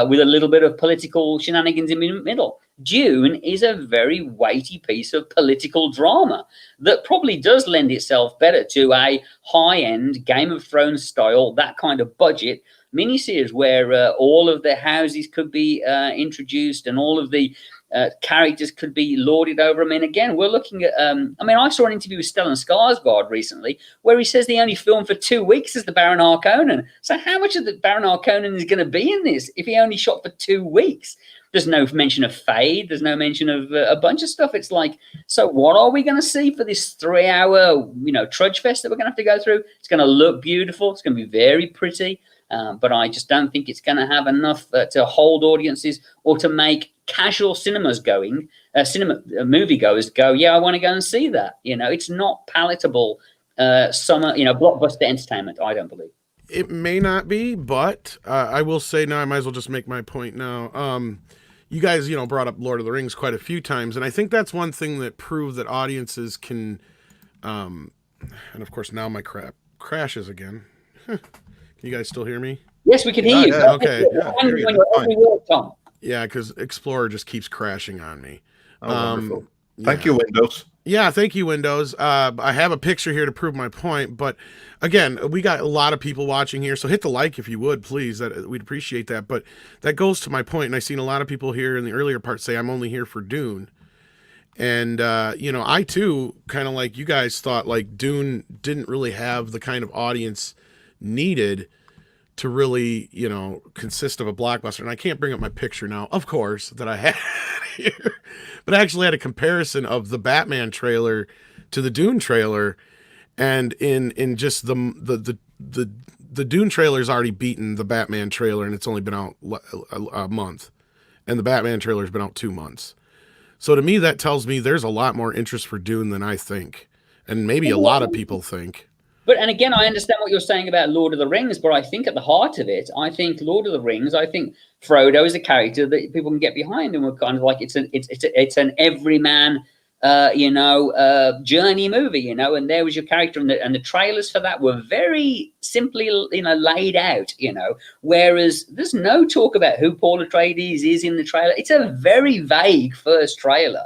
with a little bit of political shenanigans in the middle. Dune is a very weighty piece of political drama that probably does lend itself better to a high-end Game of Thrones style, that kind of budget miniseries where all of the houses could be introduced and all of the characters could be lorded over. I mean, again, we're looking at, I saw an interview with Stellan Skarsgård recently where he says the only film for 2 weeks is the Baron Harkonnen. So how much of the Baron Harkonnen is going to be in this if he only shot for 2 weeks? There's no mention of fade. There's no mention of a bunch of stuff. It's like, so what are we going to see for this 3-hour, trudge fest that we're going to have to go through? It's going to look beautiful. It's going to be very pretty. But I just don't think it's going to have enough to hold audiences or to make casual moviegoers go, yeah, I want to go and see that. It's not palatable summer, blockbuster entertainment, I don't believe. It may not be, but I will say now, I might as well just make my point now. You guys, brought up Lord of the Rings quite a few times, and I think that's one thing that proved that audiences can, and of course now my crap crashes again. Can you guys still hear me? Yes, we can hear you. Yeah, okay. Tom. Yeah, because Explorer just keeps crashing on me. Wonderful. Thank you, Windows. Yeah, thank you, Windows. I have a picture here to prove my point, but again, we got a lot of people watching here, so hit the like if you would, please. We'd appreciate that. But that goes to my point, and I've seen a lot of people here in the earlier part say I'm only here for Dune. And, I too, kind of like you guys thought, like, Dune didn't really have the kind of audience needed to really, consist of a blockbuster. And I can't bring up my picture now, of course, that I had here. But I actually had a comparison of the Batman trailer to the Dune trailer. And in just the Dune trailer's already beaten the Batman trailer, and it's only been out a month. And the Batman trailer's been out 2 months. So to me, that tells me there's a lot more interest for Dune than I think. And maybe a lot of people think. And again, I understand what you're saying about Lord of the Rings, but I think at the heart of it, I think Lord of the Rings, I think Frodo is a character that people can get behind, and we're kind of like it's an everyman, journey movie, and there was your character, and the trailers for that were very simply, laid out, whereas there's no talk about who Paul Atreides is in the trailer. It's a very vague first trailer.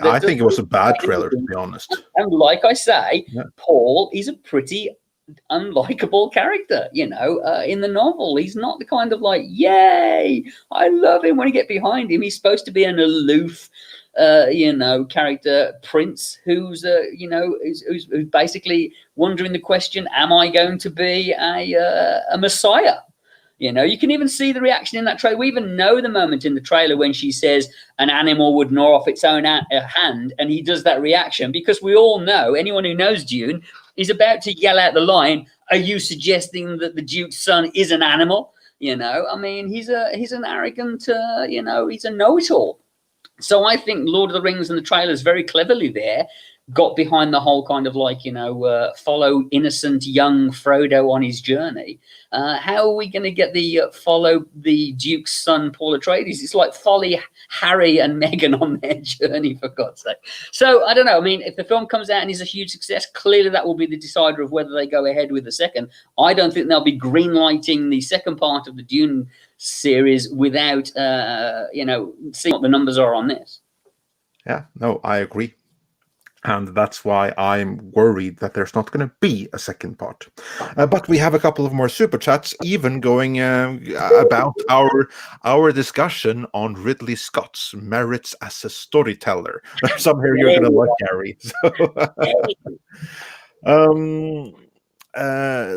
I think it was a bad trailer, to be honest. And like I say, yeah. Paul is a pretty unlikable character, in the novel. He's not the kind of like, yay, I love him. When you get behind him, he's supposed to be an aloof, character prince who's basically wondering the question, am I going to be a messiah? You know, you can even see the reaction in that trailer. We even know the moment in the trailer when she says an animal would gnaw off its own hand, and he does that reaction, because we all know, anyone who knows Dune is about to yell out the line, "Are you suggesting that the Duke's son is an animal?" You know, I mean, he's an arrogant, you know, he's a know-it-all. So I think Lord of the Rings and the trailers very cleverly there got behind the whole kind of like, you know, follow innocent young Frodo on his journey. How are we going to get the follow the Duke's son, Paul Atreides? It's like folly Harry and Meghan on their journey, for God's sake. So I don't know. I mean, if the film comes out and is a huge success, clearly that will be the decider of whether they go ahead with the second. I don't think they'll be green lighting the second part of the Dune series without, you know, seeing what the numbers are on this. Yeah, no, I agree. And that's why I'm worried that there's not going to be a second part. But we have a couple of more super chats, even going about our discussion on Ridley Scott's merits as a storyteller. Some here you're going to like, Gary. So,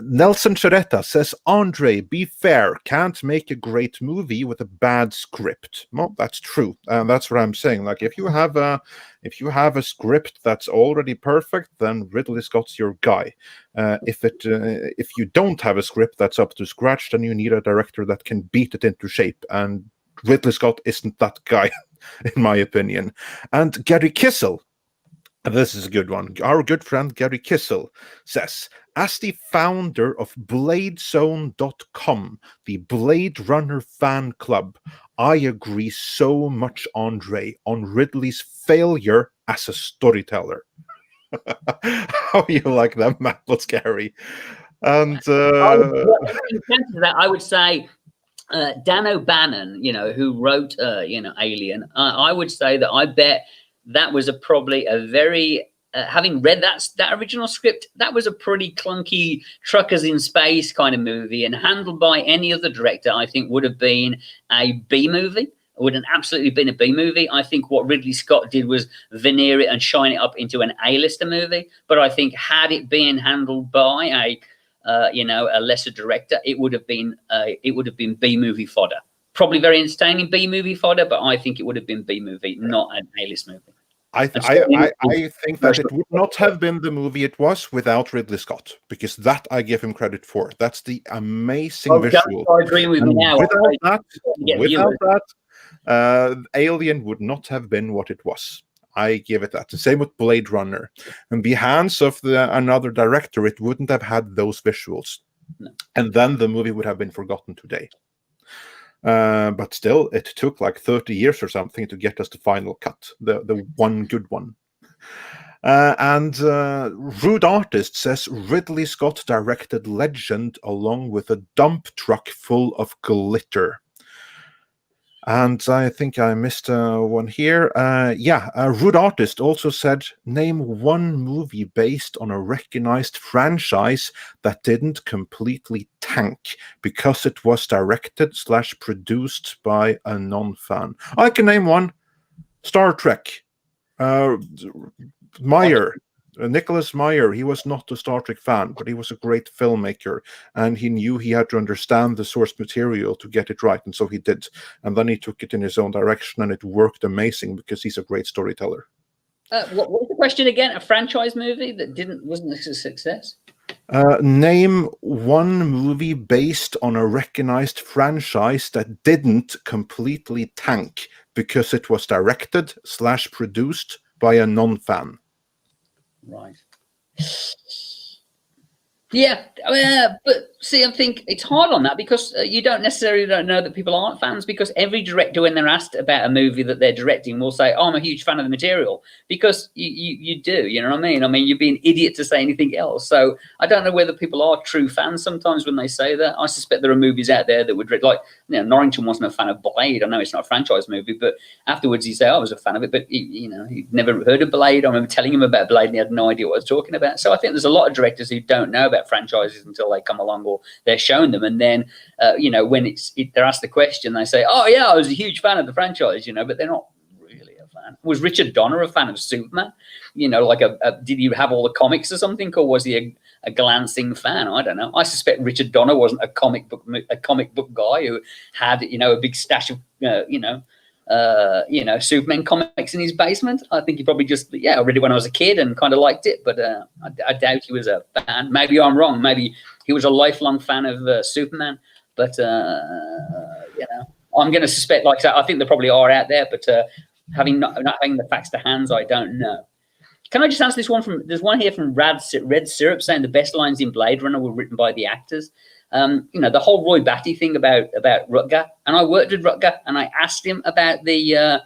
Nelson Charetta says, Andre, be fair, can't make a great movie with a bad script. Well, that's true. That's what I'm saying. Like, if you have a script that's already perfect, then Ridley Scott's your guy. If you don't have a script that's up to scratch, then you need a director that can beat it into shape. And Ridley Scott isn't that guy, in my opinion. And Gary Kissel, this is a good one. Our good friend Gary Kissel says, as the founder of BladeZone.com, the Blade Runner fan club, I agree so much, Andre, on Ridley's failure as a storyteller. How you like that, Matt? What's Gary? And in terms of that, I would say Dan O'Bannon, you know, who wrote, you know, Alien. I would say that I bet that was probably a very having read that original script, that was a pretty clunky truckers in space kind of movie, and handled by any other director, I think would have been a B movie. It would have absolutely been a B movie. I think what Ridley Scott did was veneer it and shine it up into an A-lister movie. But I think had it been handled by a lesser director, it would have been B movie fodder. Probably very entertaining B movie fodder, but I think it would have been B movie, not an A-list movie. I think that it would not have been the movie it was without Ridley Scott, because that I give him credit for. That's the amazing visual. I agree with me now. Without that, Alien would not have been what it was. I give it that. The same with Blade Runner. In the hands of another director, it wouldn't have had those visuals. No. And then the movie would have been forgotten today. But still, it took like 30 years or something to get us the final cut, the one good one. And Rude Artist says Ridley Scott directed Legend along with a dump truck full of glitter. And I think I missed one here. Rude Artist also said, name one movie based on a recognized franchise that didn't completely tank because it was directed/produced by a non-fan. I can name one. Star Trek. Nicholas Meyer, he was not a Star Trek fan, but he was a great filmmaker, and he knew he had to understand the source material to get it right, and so he did. And then he took it in his own direction, and it worked amazing because he's a great storyteller. What was the question again? A franchise movie that wasn't a success? Name one movie based on a recognized franchise that didn't completely tank because it was directed/produced by a non-fan. Right. Yeah, but see, I think it's hard on that because you don't necessarily know that people aren't fans, because every director, when they're asked about a movie that they're directing, will say, oh, I'm a huge fan of the material, because you do, you know what I mean? I mean, you'd be an idiot to say anything else. So I don't know whether people are true fans sometimes when they say that. I suspect there are movies out there that would, like, you know, Norrington wasn't a fan of Blade. I know it's not a franchise movie, but afterwards he said, I was a fan of it, but he'd never heard of Blade. I remember telling him about Blade and he had no idea what I was talking about. So I think there's a lot of directors who don't know about franchises until they come along or they're shown them, and then when they're asked the question, they say, oh yeah, I was a huge fan of the franchise, but they're not really a fan. Was Richard Donner a fan of Superman? Did he have all the comics or something, or was he a glancing fan. I don't know. I suspect Richard Donner wasn't a comic book guy who had, a big stash of, Superman comics in his basement. I think he probably just, I read it when I was a kid and kind of liked it, but I doubt he was a fan. Maybe I'm wrong. Maybe he was a lifelong fan of Superman, but, I'm going to suspect, like I said, I think there probably are out there, but not having the facts to hands, I don't know. Can I just answer this one there's one here from Red Syrup saying the best lines in Blade Runner were written by the actors. The whole Roy Batty thing about Rutger, and I worked with Rutger, and I asked him about the,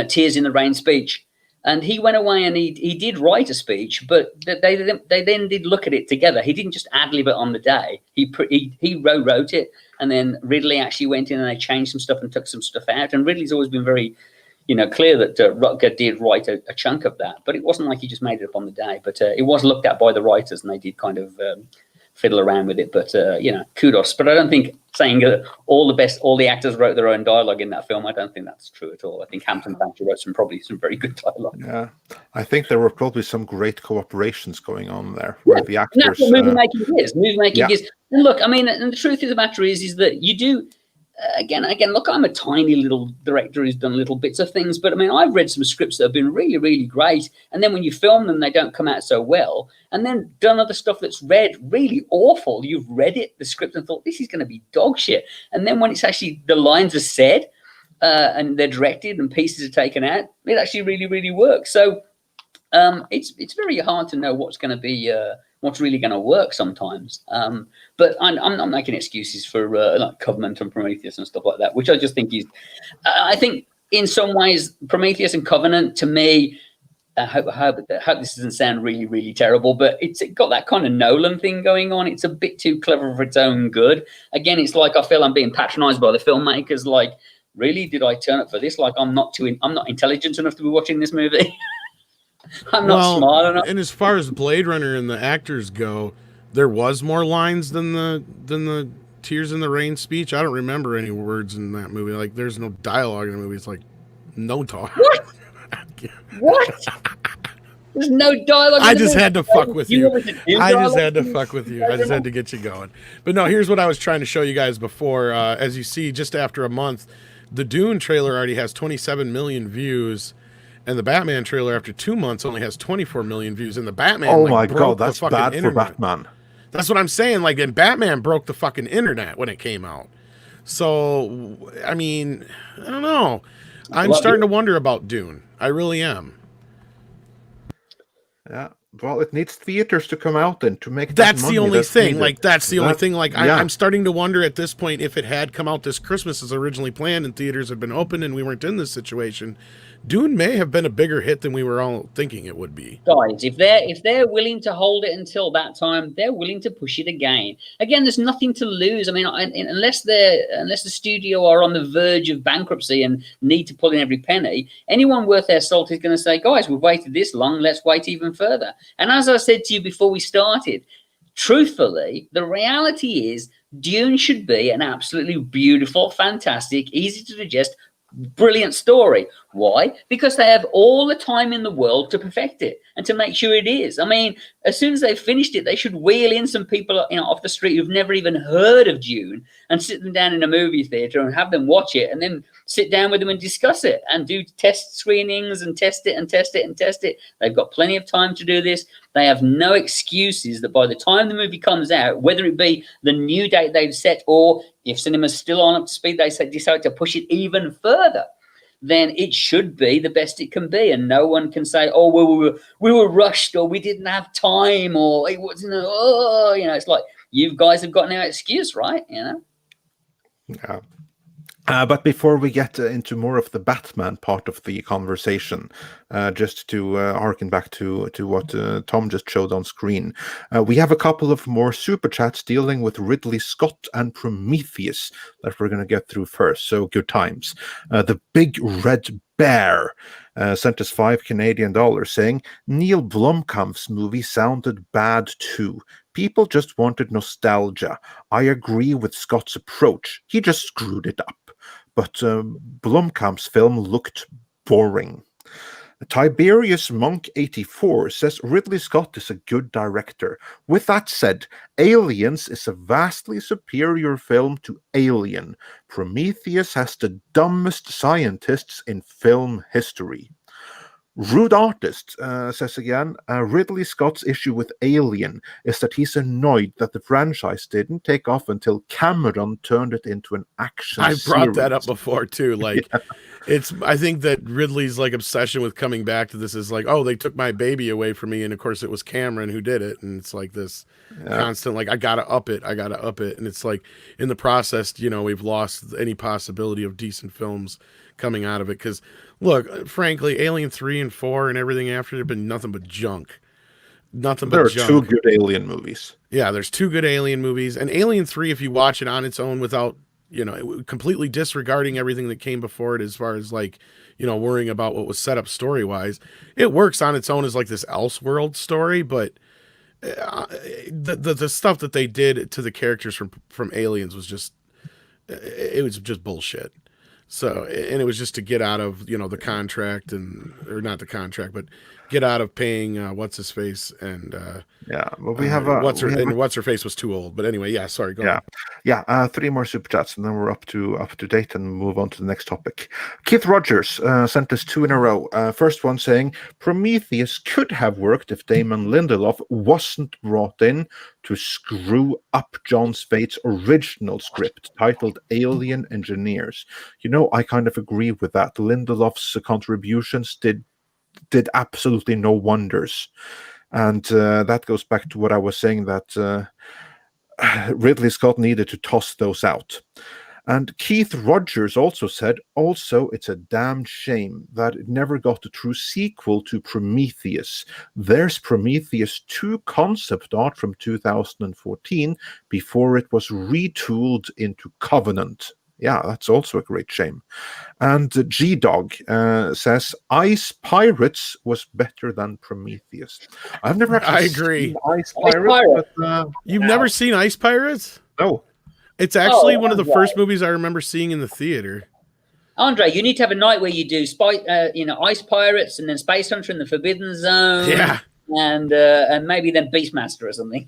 Tears in the Rain speech, and he went away and he did write a speech, but they then did look at it together. He didn't just ad-lib it on the day. He wrote it, and then Ridley actually went in and they changed some stuff and took some stuff out. And Ridley's always been very, clear that Rutger did write a chunk of that, but it wasn't like he just made it up on the day. But it was looked at by the writers, and they did kind of fiddle around with it. But kudos. But I don't think saying all the actors wrote their own dialogue in that film, I don't think that's true at all. I think Hampton Fancher wrote some very good dialogue. Yeah, I think there were probably some great cooperations going on there where the actors. That's what movie making is. And look, I mean, and the truth of the matter is that you do. Again, look, I'm a tiny little director who's done little bits of things, but I mean, I've read some scripts that have been really, really great, and then when you film them, they don't come out so well, and then done other stuff that's read really awful. You've read the script, and thought, this is going to be dog shit, and then when it's actually, the lines are said, and they're directed, and pieces are taken out, it actually really, really works. So it's very hard to know what's going to be... what's really going to work sometimes. But I'm not making excuses for like Covenant and Prometheus and stuff like that, which I just think is, I think in some ways, Prometheus and Covenant, to me, I hope this doesn't sound really, really terrible, but it's got that kind of Nolan thing going on. It's a bit too clever for its own good. Again, it's like I feel I'm being patronized by the filmmakers. Like, really, did I turn up for this? Like, I'm not intelligent enough to be watching this movie. I'm not smart enough. And as far as Blade Runner and the actors go, there was more lines than the Tears in the Rain speech. I don't remember any words in that movie. Like, there's no dialogue in the movie. It's like no talk. What? There's no dialogue. I just had to fuck with you. I just had to get you going. But no, here's what I was trying to show you guys before. As you see, just after a month, the Dune trailer already has 27 million views. And the Batman trailer after 2 months only has 24 million views. And the Batman, oh my god, that's bad for Batman. That's what I'm saying. Like, and Batman broke the fucking internet when it came out. So, I mean, I don't know. I'm starting to wonder about Dune. I really am. Yeah. Well, it needs theaters to come out and to make that's money. The only that's thing. needed. Like, that's the only thing. Like, yeah. I'm starting to wonder at this point if it had come out this Christmas as originally planned and theaters had been open and we weren't in this situation, Dune may have been a bigger hit than we were all thinking it would be. Guys, if they're willing to hold it until that time, they're willing to push it again. Again, there's nothing to lose. I mean, unless the studio are on the verge of bankruptcy and need to pull in every penny, anyone worth their salt is going to say, guys, we've waited this long, let's wait even further. And as I said to you before we started, truthfully, the reality is Dune should be an absolutely beautiful, fantastic, easy to digest, brilliant story. Why? Because they have all the time in the world to perfect it and to make sure it is. I mean, as soon as they've finished it, they should wheel in some people, off the street who've never even heard of Dune and sit them down in a movie theater and have them watch it and then sit down with them and discuss it and do test screenings and test it and test it and test it. They've got plenty of time to do this. They have no excuses that by the time the movie comes out, whether it be the new date they've set or if cinema's still on up to speed, they decide to push it even further, then it should be the best it can be. And no one can say, oh, well, we were rushed or we didn't have time or it wasn't, it's like you guys have got no excuse, right? Yeah. But before we get into more of the Batman part of the conversation, just to harken back to what Tom just showed on screen, we have a couple of more super chats dealing with Ridley Scott and Prometheus that we're going to get through first. So good times. The Big Red Bear sent us $5 Canadian saying, Neil Blomkamp's movie sounded bad too. People just wanted nostalgia. I agree with Scott's approach. He just screwed it up. But Blomkamp's film looked boring. Tiberius Monk 84 says Ridley Scott is a good director. With that said, Aliens is a vastly superior film to Alien. Prometheus has the dumbest scientists in film history. Rude Artist says again, Ridley Scott's issue with Alien is that he's annoyed that the franchise didn't take off until Cameron turned it into an action I brought that series. up before too. Like, I think that Ridley's like obsession with coming back to this is like, oh, they took my baby away from me, and of course it was Cameron who did it, and it's like this constant like I gotta up it, and it's like in the process, we've lost any possibility of decent films coming out of it because. Look, frankly, Alien 3 and 4 and everything after have been nothing but junk. Nothing but junk. There are 2 good Alien movies. Yeah, there's 2 good Alien movies. And Alien 3, if you watch it on its own without, completely disregarding everything that came before it as far as like, worrying about what was set up story-wise, it works on its own as like this Elseworld story, but the stuff that they did to the characters from Aliens was just, it was just bullshit. So, and it was just to get out of, the contract or not the contract, but get out of paying what's his face and well, we have what's her face was too old. But anyway, sorry, go on. 3 more super chats and then we're up to date and move on to the next topic. Keith Rogers sent us 2 in a row. First one saying Prometheus could have worked if Damon Lindelof wasn't brought in to screw up John Spade's original script titled Alien Engineers. I kind of agree with that. Lindelof's contributions did absolutely no wonders. And that goes back to what I was saying, that Ridley Scott needed to toss those out. And Keith Rogers also said, it's a damn shame that it never got a true sequel to Prometheus. There's Prometheus 2 concept art from 2014 before it was retooled into Covenant. Yeah, that's also a great shame. And G-Dog says, Ice Pirates was better than Prometheus. I've never actually seen Ice Pirates. But, You've never seen Ice Pirates? No. It's actually one of the first movies I remember seeing in the theater. Andre, you need to have a night where you do Ice Pirates and then Space Hunter in the Forbidden Zone. Yeah. And maybe then Beastmaster or something,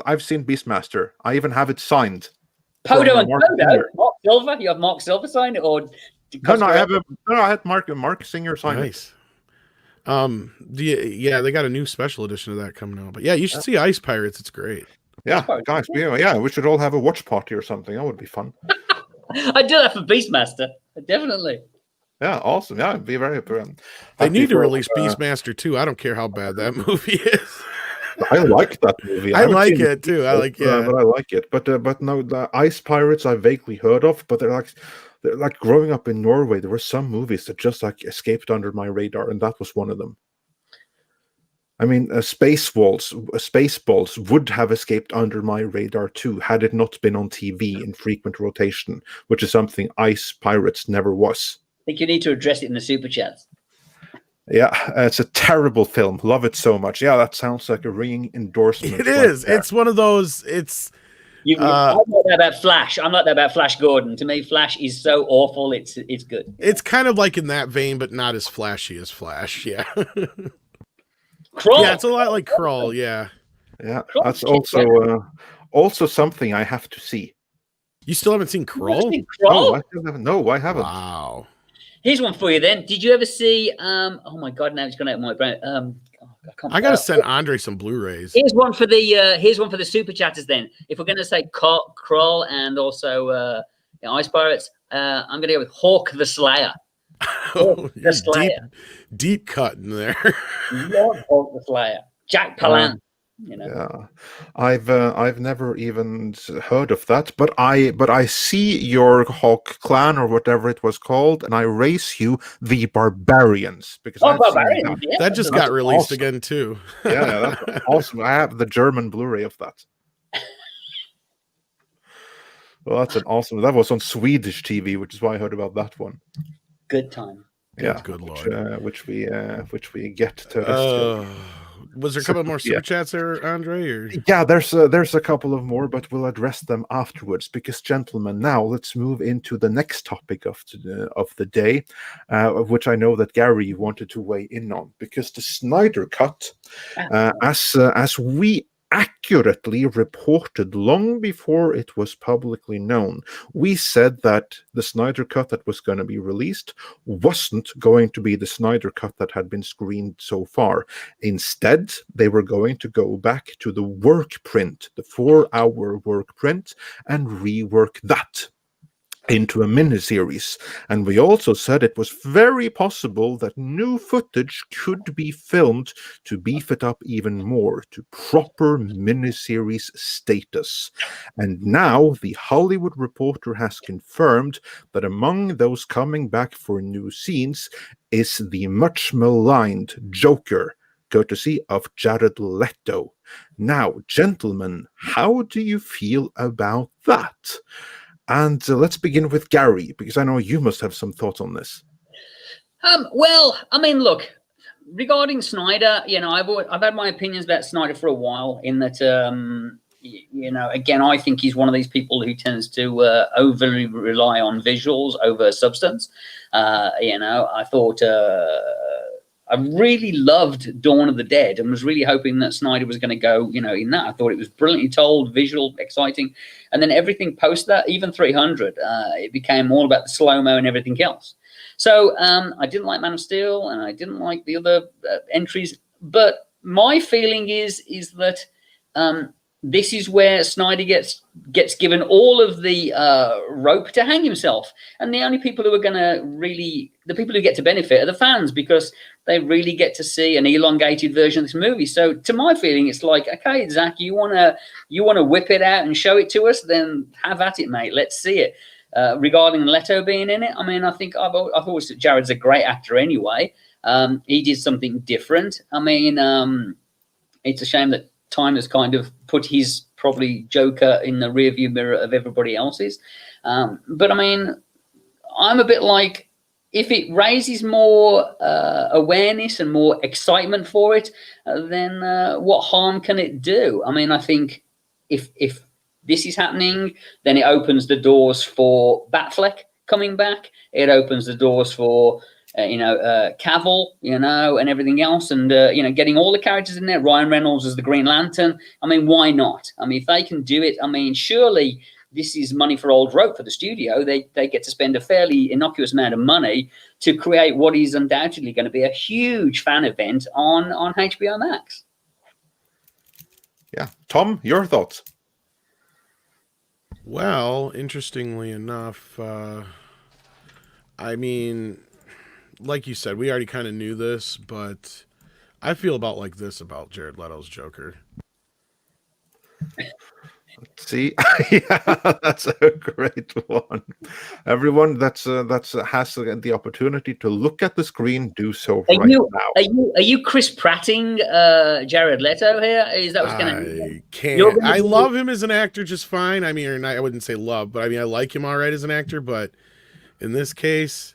I've seen Beastmaster. I even have it signed. Podo and Podo. Mark Silver. You have Mark Silver sign it, or I had Mark Singer sign it. They got a new special edition of that coming out. But yeah, you should see Ice Pirates. It's great. Yeah, guys. We should all have a watch party or something. That would be fun. I'd do that for Beastmaster. Definitely. Yeah, awesome. Yeah, it'd be very. They need to release Beastmaster 2. I don't care how bad that movie is. I like that movie. I like it too. But I like it. But no, the Ice Pirates I vaguely heard of, but they're like growing up in Norway. There were some movies that just like escaped under my radar, and that was one of them. I mean, Spaceballs would have escaped under my radar too, had it not been on TV in frequent rotation, which is something Ice Pirates never was. I think you need to address it in the super chats. Yeah, it's a terrible film. Love it so much. Yeah, that sounds like a ringing endorsement. It is. It's one of those. It's. I'm like that about Flash. I'm like that about Flash Gordon. To me, Flash is so awful. It's good. It's kind of like in that vein, but not as flashy as Flash. Yeah. Crawl. Yeah, it's a lot like Crawl. Yeah. Yeah, that's also something I have to see. You still haven't seen Crawl? No, I haven't. Wow. Here's one for you then. Did you ever see oh my god, now it's gone out of my brain. I gotta send Andre some Blu-rays. Here's one for the super chatters then. If we're gonna say Crawl and also Ice Pirates, I'm gonna go with Hawk the Slayer. Hawk the Slayer. Deep cut in there. Love Hawk the Slayer. Jack Palance. Yeah, I've never even heard of that, but I see your Hawk clan or whatever it was called, and I race you the Barbarians because Barbarians, that just got released again too. Yeah, that's awesome. I have the German Blu-ray of that. Well, that's an awesome. That was on Swedish TV, which is why I heard about that one. Good time. Yeah, good Lord. Which we get to. Was there a couple more super chats there, Andre? Or? Yeah, there's a couple of more, but we'll address them afterwards. Because, gentlemen, now let's move into the next topic of the day, of which I know that Gary wanted to weigh in on. Because the Snyder Cut, as we accurately reported long before it was publicly known, we said that the Snyder Cut that was going to be released wasn't going to be the Snyder Cut that had been screened so far. Instead, they were going to go back to the work print, the 4-hour work print, and rework that into a miniseries. And we also said it was very possible that new footage could be filmed to beef it up even more to proper miniseries status. And now the Hollywood Reporter has confirmed that among those coming back for new scenes is the much maligned Joker, courtesy of Jared Leto. Now, gentlemen, how do you feel about that? And let's begin with Gary, because I know you must have some thoughts on this. Well, I mean, look, regarding Snyder, I've had my opinions about Snyder for a while. In that, again, I think he's one of these people who tends to overly rely on visuals over substance. I thought. I really loved Dawn of the Dead and was really hoping that Snyder was going to go, in that. I thought it was brilliantly told, visual, exciting. And then everything post that, even 300, it became all about the slow-mo and everything else. So I didn't like Man of Steel and I didn't like the other entries. But my feeling is that this is where Snyder gets given all of the rope to hang himself. And the only people who are going to really, the people who get to benefit are the fans, because they really get to see an elongated version of this movie. So to my feeling, it's like, okay, Zach, you want to whip it out and show it to us? Then have at it, mate. Let's see it. Regarding Leto being in it, I mean, I think I've always said Jared's a great actor anyway. He did something different. I mean, it's a shame that time has kind of put his probably Joker in the rearview mirror of everybody else's. But I mean, I'm a bit like, if it raises more awareness and more excitement for it, then what harm can it do? I mean, I think if this is happening, then it opens the doors for Affleck coming back. It opens the doors for Cavill, and everything else, and getting all the characters in there. Ryan Reynolds as the Green Lantern. I mean, why not? I mean, if they can do it, I mean, surely this is money for old rope for the studio. They get to spend a fairly innocuous amount of money to create what is undoubtedly going to be a huge fan event on HBO Max. Yeah, Tom, your thoughts? Well, interestingly enough, I mean, like you said, we already kind of knew this, but I feel about Jared Leto's Joker. See, yeah, that's a great one. Everyone that's has the opportunity to look at the screen, do so now. Are you Chris Pratting Jared Leto here? Is that what's going to? I can't. I love him as an actor just fine. I mean, I wouldn't say love, but I mean, I like him all right as an actor. But in this case,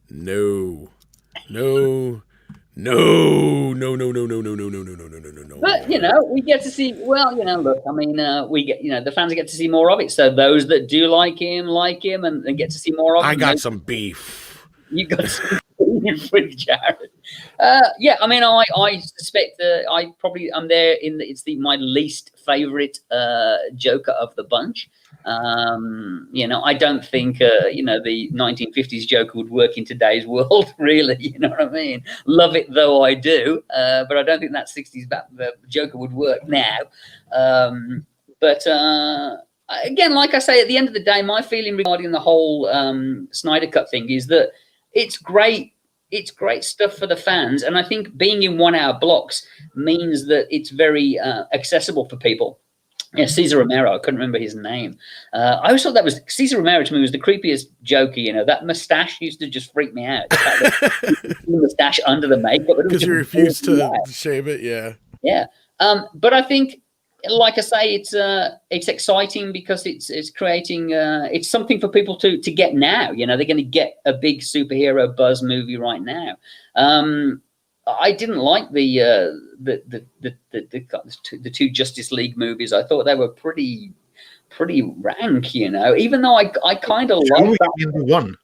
no. But we get to see. Well, look. I mean, we get. The fans get to see more of it. So those that do like him, and get to see more of him. I got some beef. You got some beef with Jared. Yeah. I mean, I suspect I'm there in. It's my least favorite Joker of the bunch. I don't think the 1950s Joker would work in today's world, really. You know what I mean? Love it though I do, but I don't think that 60s Joker would work now. But again, like I say, at the end of the day, my feeling regarding the whole Snyder Cut thing is that it's great. It's great stuff for the fans, and I think being in 1 hour blocks means that it's very accessible for people. Yeah, Cesar Romero. I couldn't remember his name. I always thought that was Cesar Romero. To me, was the creepiest Joker. That mustache used to just freak me out. The mustache under the makeup, because you refused to shave it. Yeah, yeah. But I think, like I say, it's exciting because it's creating it's something for people to get now. They're going to get a big superhero buzz movie right now. I didn't like the two Justice League movies. I thought they were pretty rank, you know. Even though I kind of like that. You mean the one?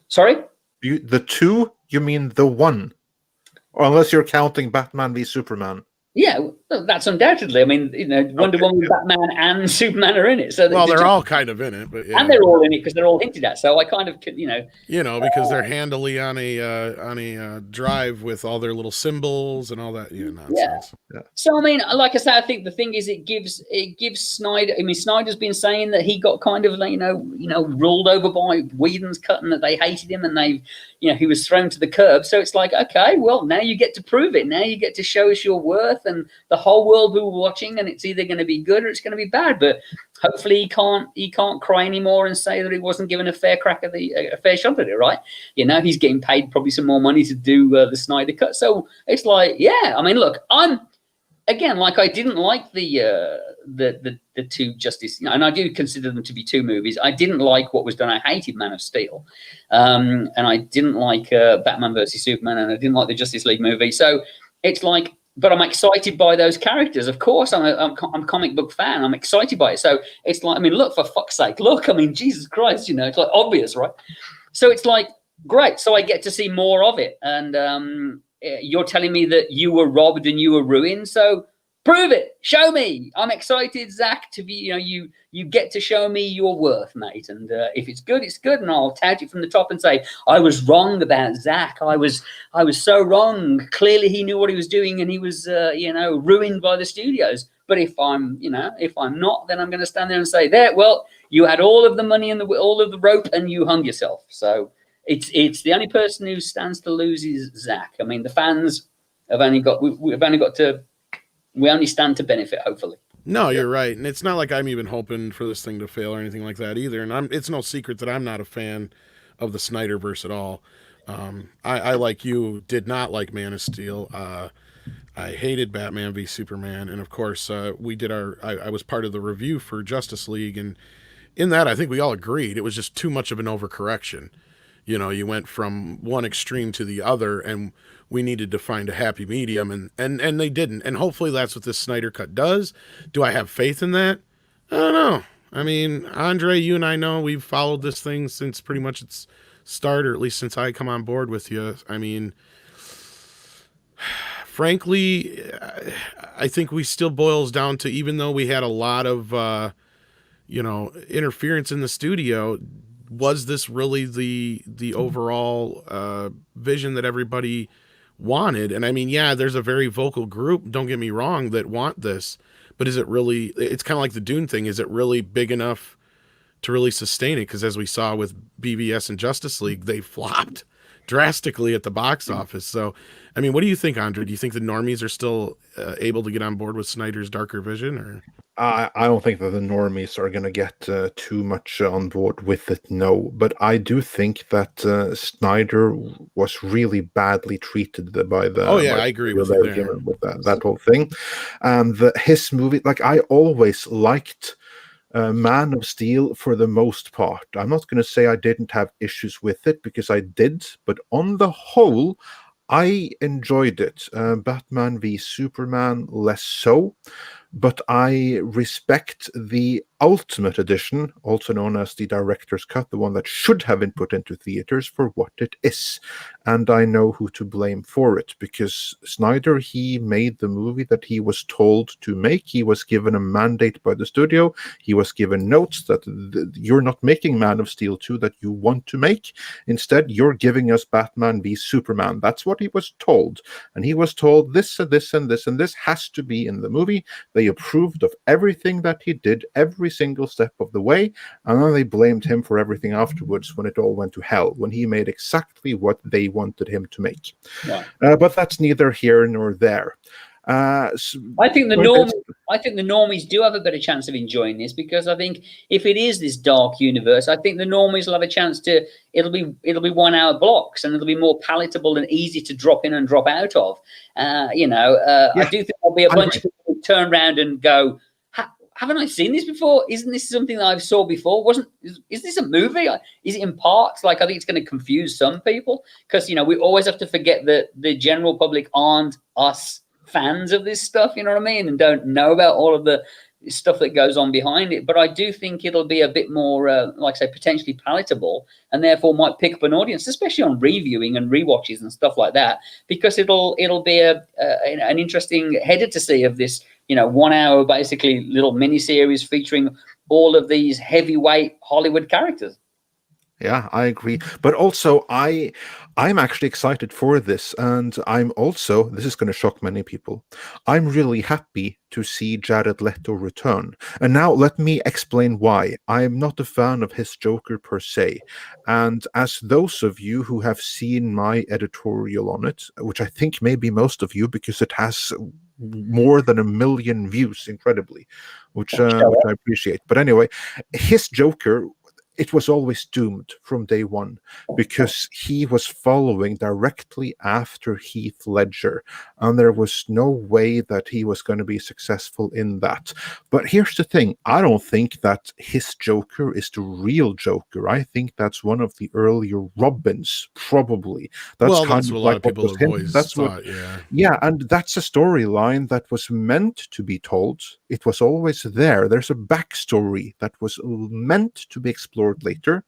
Sorry, The two? You mean the one? Or unless you're counting Batman v Superman. yeah, that's undoubtedly. I mean, you know, Wonder Woman, Batman, and Superman are in it. So well, they're all kind of in it, but yeah. and they're all in it because they're all hinted at. So I kind of, you know, because they're handily on a drive with all their little symbols and all that nonsense. Yeah. So I mean, like I say, I think the thing is, it gives Snyder. I mean, Snyder's been saying that he got kind of, you know, ruled over by Whedon's cut, and that they hated him, and he was thrown to the curb. So it's like, okay, well, now you get to prove it. Now you get to show us your worth, and the whole world will be watching, and it's either going to be good or it's going to be bad. But hopefully he can't cry anymore and say that he wasn't given a fair crack at a fair shot at it, right? You know, he's getting paid probably some more money to do the Snyder cut. So it's like, yeah, I mean, look, again, like, I didn't like the two Justice, and I do consider them to be two movies. I didn't like what was done. I hated Man of Steel, and I didn't like Batman versus Superman, and I didn't like the Justice League movie. So it's like, but I'm excited by those characters. Of course, I'm a comic book fan. I'm excited by it. So it's like, I mean, look, for fuck's sake, look, I mean, Jesus Christ, you know, it's like obvious, right? So it's like, great. So I get to see more of it. And you're telling me that you were robbed and you were ruined. So prove it. Show me. I'm excited, Zach, to be, you know, you get to show me your worth, mate. And if it's good, it's good. And I'll tout it from the top and say, I was wrong about Zach. I was so wrong. Clearly he knew what he was doing, and he was, ruined by the studios. But if I'm not, then I'm going to stand there and say, well, you had all of the money and all of the rope, and you hung yourself. So it's the only person who stands to lose is Zach. I mean, the fans have we only stand to benefit, hopefully. No, you're right. And it's not like I'm even hoping for this thing to fail or anything like that either. And it's no secret that I'm not a fan of the Snyderverse at all. I like you, did not like Man of Steel. I hated Batman v Superman. And of course, I was part of the review for Justice League. And in that, I think we all agreed it was just too much of an overcorrection. You know, you went from one extreme to the other, and we needed to find a happy medium, and they didn't. And hopefully that's what this Snyder cut does. Do I have faith in that? I don't know. I mean, Andre, you and I know we've followed this thing since pretty much its start, or at least since I come on board with you. I mean, frankly, I think we still boils down to, even though we had a lot of, interference in the studio, was this really the overall vision that everybody wanted? And I mean, yeah, there's a very vocal group, don't get me wrong, that want this, but is it really, it's kind of like the Dune thing, is it really big enough to really sustain it? Because as we saw with BVS and Justice League, they flopped drastically at the box office. So, I mean, what do you think, Andre? Do you think the normies are still able to get on board with Snyder's darker vision? Or I don't think that the normies are going to get too much on board with it, no. But I do think that Snyder was really badly treated by the... Oh, yeah, I agree with you there. With that whole thing. And his movie, like, I always liked Man of Steel for the most part. I'm not going to say I didn't have issues with it, because I did. But on the whole, I enjoyed it. Batman v Superman, less so. But I respect the Ultimate Edition, also known as the Director's Cut, the one that should have been put into theaters, for what it is. And I know who to blame for it, because Snyder, he made the movie that he was told to make. He was given a mandate by the studio. He was given notes that you're not making Man of Steel 2 that you want to make. Instead, you're giving us Batman v Superman. That's what he was told. And he was told this and this and this and this has to be in the movie. They approved of everything that he did, every single step of the way, and then they blamed him for everything afterwards when it all went to hell, when he made exactly what they wanted him to make. Yeah. But that's neither here nor there. I think the normies do have a better chance of enjoying this, because I think if it is this dark universe, I think the normies will have a chance to. It'll be 1 hour blocks, and it'll be more palatable and easy to drop in and drop out of. I do think there'll be a bunch of people who turn around and go, haven't I seen this before? Isn't this something that I've saw before? Is this a movie? Is it in parts? Like, I think it's going to confuse some people because, you know, we always have to forget that the general public aren't us fans of this stuff, you know what I mean? And don't know about all of the stuff that goes on behind it. But I do think it'll be a bit more, like I say, potentially palatable, and therefore might pick up an audience, especially on reviewing and rewatches and stuff like that, because it'll be an interesting header to see of this, you know, 1 hour basically little mini series featuring all of these heavyweight Hollywood characters. Yeah, I agree. But also, I'm actually excited for this, and I'm also, this is going to shock many people, I'm really happy to see Jared Leto return. And now let me explain why. I'm not a fan of his Joker per se. And as those of you who have seen my editorial on it, which I think maybe most of you, because it has more than 1 million views, incredibly, which I appreciate. But anyway, his Joker, it was always doomed from day one because he was following directly after Heath Ledger, and there was no way that he was going to be successful in that. But here's the thing, I don't think that his Joker is the real Joker. I think that's one of the earlier Robins, probably. That's well, kind that's of what a lot like of people what have was him. always That's thought, what, yeah, and that's a storyline that was meant to be told. It was always there. There's a backstory that was meant to be explored later,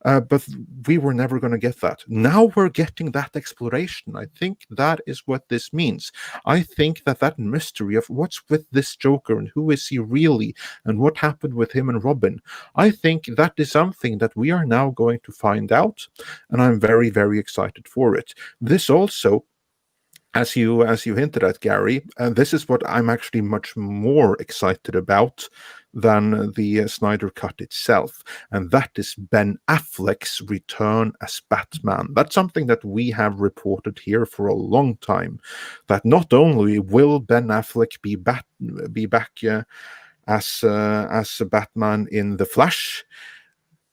but we were never going to get that. Now we're getting that exploration. I think that is what this means. I think that mystery of what's with this Joker and who is he really and what happened with him and Robin, I think that is something that we are now going to find out, and I'm very, very excited for it. This also, as you hinted at, Gary, this is what I'm actually much more excited about than the Snyder Cut itself, and that is Ben Affleck's return as Batman. That's something that we have reported here for a long time, that not only will Ben Affleck be back as Batman in The Flash,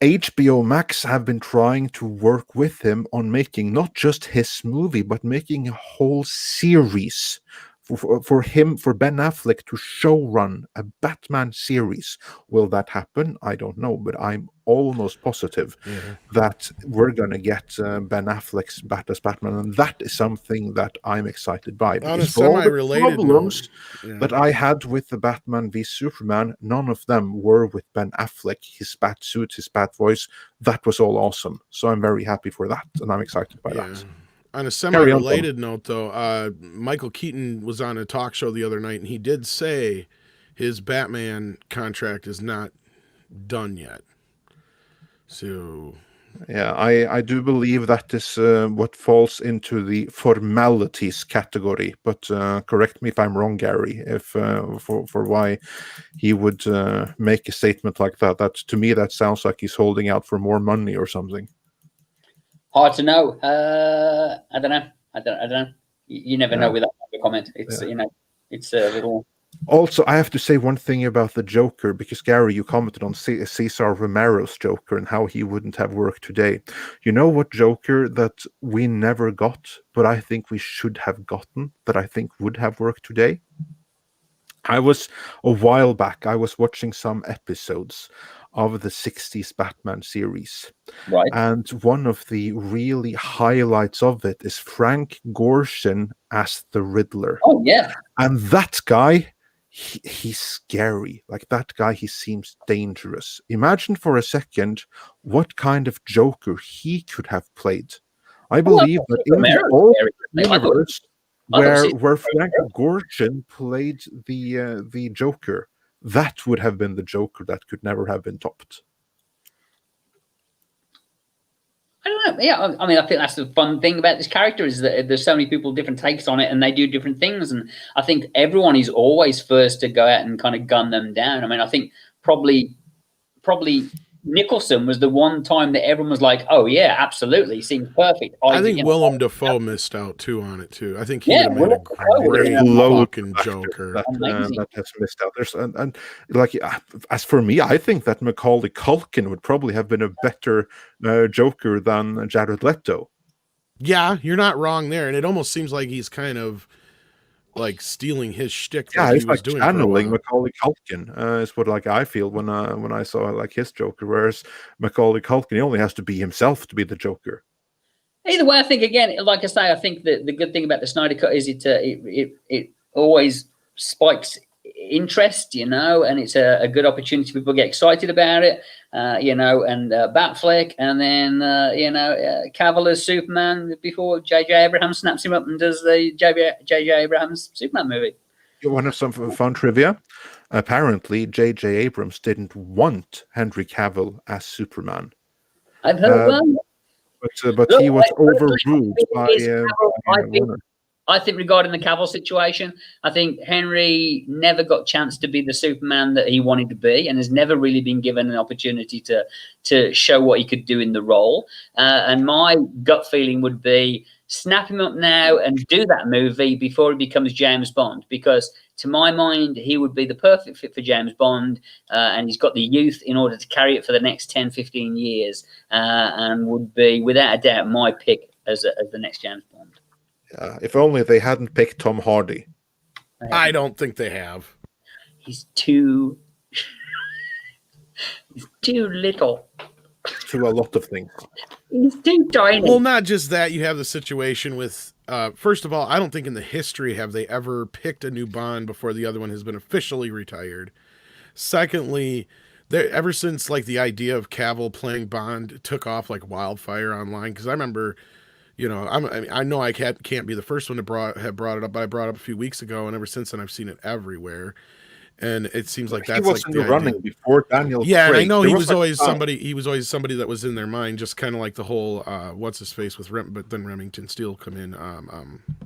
HBO Max have been trying to work with him on making not just his movie, but making a whole series for Ben Affleck to showrun a Batman series. Will that happen? I don't know, but I'm almost positive that we're going to get Ben Affleck's as Batman, and that is something that I'm excited by. On a Because for all the semi-related problems note, that I had with the Batman v Superman, none of them were with Ben Affleck, his bat suit, his bat voice. That was all awesome. So I'm very happy for that, and I'm excited by that. On a semi-related note, though, Michael Keaton was on a talk show the other night, and he did say his Batman contract is not done yet. So, yeah, I do believe that is what falls into the formalities category. But correct me if I'm wrong, Gary. If for why he would make a statement like that. That to me that sounds like he's holding out for more money or something. Hard to know. I don't know. I don't know. You never know with that type of comment. It's you know, it's a little. Also, I have to say one thing about the Joker, because Gary, you commented on Cesar Romero's Joker and how he wouldn't have worked today. You know what Joker that we never got, but I think we should have gotten, that I think would have worked today? A while back, I was watching some episodes of the 60s Batman series. Right. And one of the really highlights of it is Frank Gorshin as the Riddler. Oh, yeah. And that guy, he's scary. Like that guy, he seems dangerous. Imagine for a second what kind of Joker he could have played. I believe that in the old universe where Frank Gorshin played the Joker, that would have been the Joker that could never have been topped. I don't know. Yeah, I mean, I think that's the fun thing about this character is that there's so many people, different takes on it, and they do different things. And I think everyone is always first to go out and kind of gun them down. I mean, I think probably Nicholson was the one time that everyone was like, "Oh yeah, absolutely, seems perfect." I think Willem Dafoe missed out too on it too. I think he would have made a great fucking Joker. That has missed out. There's and like as for me, I think that Macaulay Culkin would probably have been a better Joker than Jared Leto. Yeah, you're not wrong there, and it almost seems like he's kind of like stealing his shtick Yeah, that he it's was like doing for a channeling while. Macaulay Culkin. Is what like I feel when I saw like his Joker. Whereas Macaulay Culkin, he only has to be himself to be the Joker. Either way, I think again, like I say, I think that the good thing about the Snyder Cut is it always spikes interest, you know, and it's a good opportunity. People get excited about it, you know, and Batfleck, and then Cavill as Superman before J.J. Abrams snaps him up and does the J.J. Abrams Superman movie. You want to have some fun trivia? Apparently, J.J. Abrams didn't want Henry Cavill as Superman. I've heard one. But Look, he was I- overruled by Cavill, Warner. I think regarding the Cavill situation, I think Henry never got chance to be the Superman that he wanted to be, and has never really been given an opportunity to show what he could do in the role. And my gut feeling would be snap him up now and do that movie before he becomes James Bond, because to my mind, he would be the perfect fit for James Bond, and he's got the youth in order to carry it for the next 10, 15 years, and would be, without a doubt, my pick as the next James Bond. If only they hadn't picked Tom Hardy. I don't think they have. He's too little. To a lot of things. He's too tiny. Well, not just that. You have the situation with, first of all, I don't think in the history have they ever picked a new Bond before the other one has been officially retired. Secondly, ever since like the idea of Cavill playing Bond took off like wildfire online, because I remember, you know, I know I can't be the first one to have brought it up, but I brought it up a few weeks ago, and ever since then I've seen it everywhere. And it seems like that's he was like in the the running idea. Daniel Craig. Yeah, and I know There he was like, always somebody. He was always somebody that was in their mind, just kind of like the whole what's his face with but then Remington Steele come in.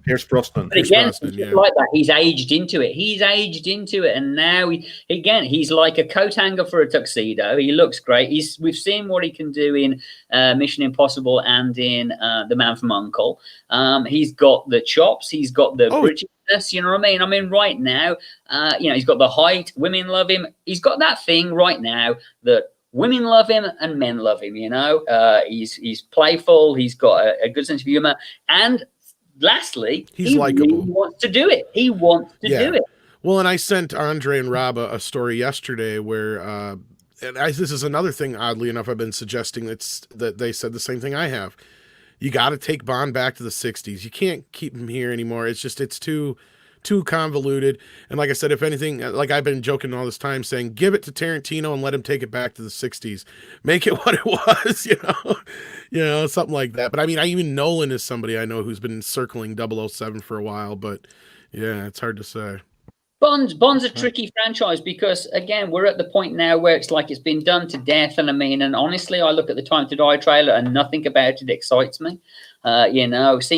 Pierce Brosnan. But again, Brosnan, yeah. like that, he's aged into it, and now he's like a coat hanger for a tuxedo. He looks great. We've seen what he can do in Mission Impossible and in The Man from U.N.C.L.E. He's got the chops. He's got the Britishness. You know what I mean? I mean, right now, he's got the height. Women love him. He's got that thing right now that women love him and men love him. You know, he's playful. He's got a good sense of humor, and lastly, he's likable. Really wants to do it. He wants to do it. Well, and I sent Andre and Rob a story yesterday where, this is another thing, oddly enough, I've been suggesting that they said the same thing I have. You got to take Bond back to the 60s. You can't keep him here anymore. It's too convoluted. And like I said, if anything, like I've been joking all this time saying, give it to Tarantino and let him take it back to the 60s. Make it what it was, you know, something like that. But I mean, even Nolan is somebody I know who's been circling 007 for a while, but yeah, it's hard to say. Bond's a tricky franchise because, again, we're at the point now where it's like it's been done to death. And I mean, and honestly, I look at the Time to Die trailer and nothing about it excites me. Seeing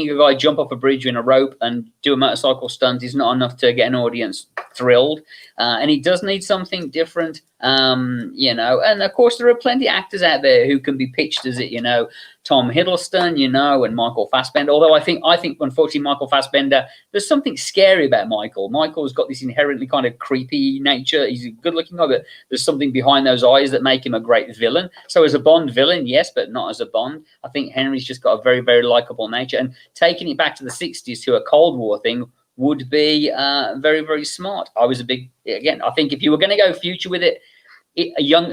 a guy jump off a bridge in a rope and do a motorcycle stunt is not enough to get an audience thrilled. And he does need something different, and of course, there are plenty of actors out there who can be pitched as it, Tom Hiddleston, and Michael Fassbender. Although I think unfortunately Michael Fassbender, there's something scary about Michael. Michael's got this inherently kind of creepy nature. He's a good-looking guy, but there's something behind those eyes that make him a great villain. So as a Bond villain, yes, but not as a Bond. I think Henry's just got a very, very likable nature, and taking it back to the 60s to a Cold War thing would be very, very smart. I think if you were going to go future with it,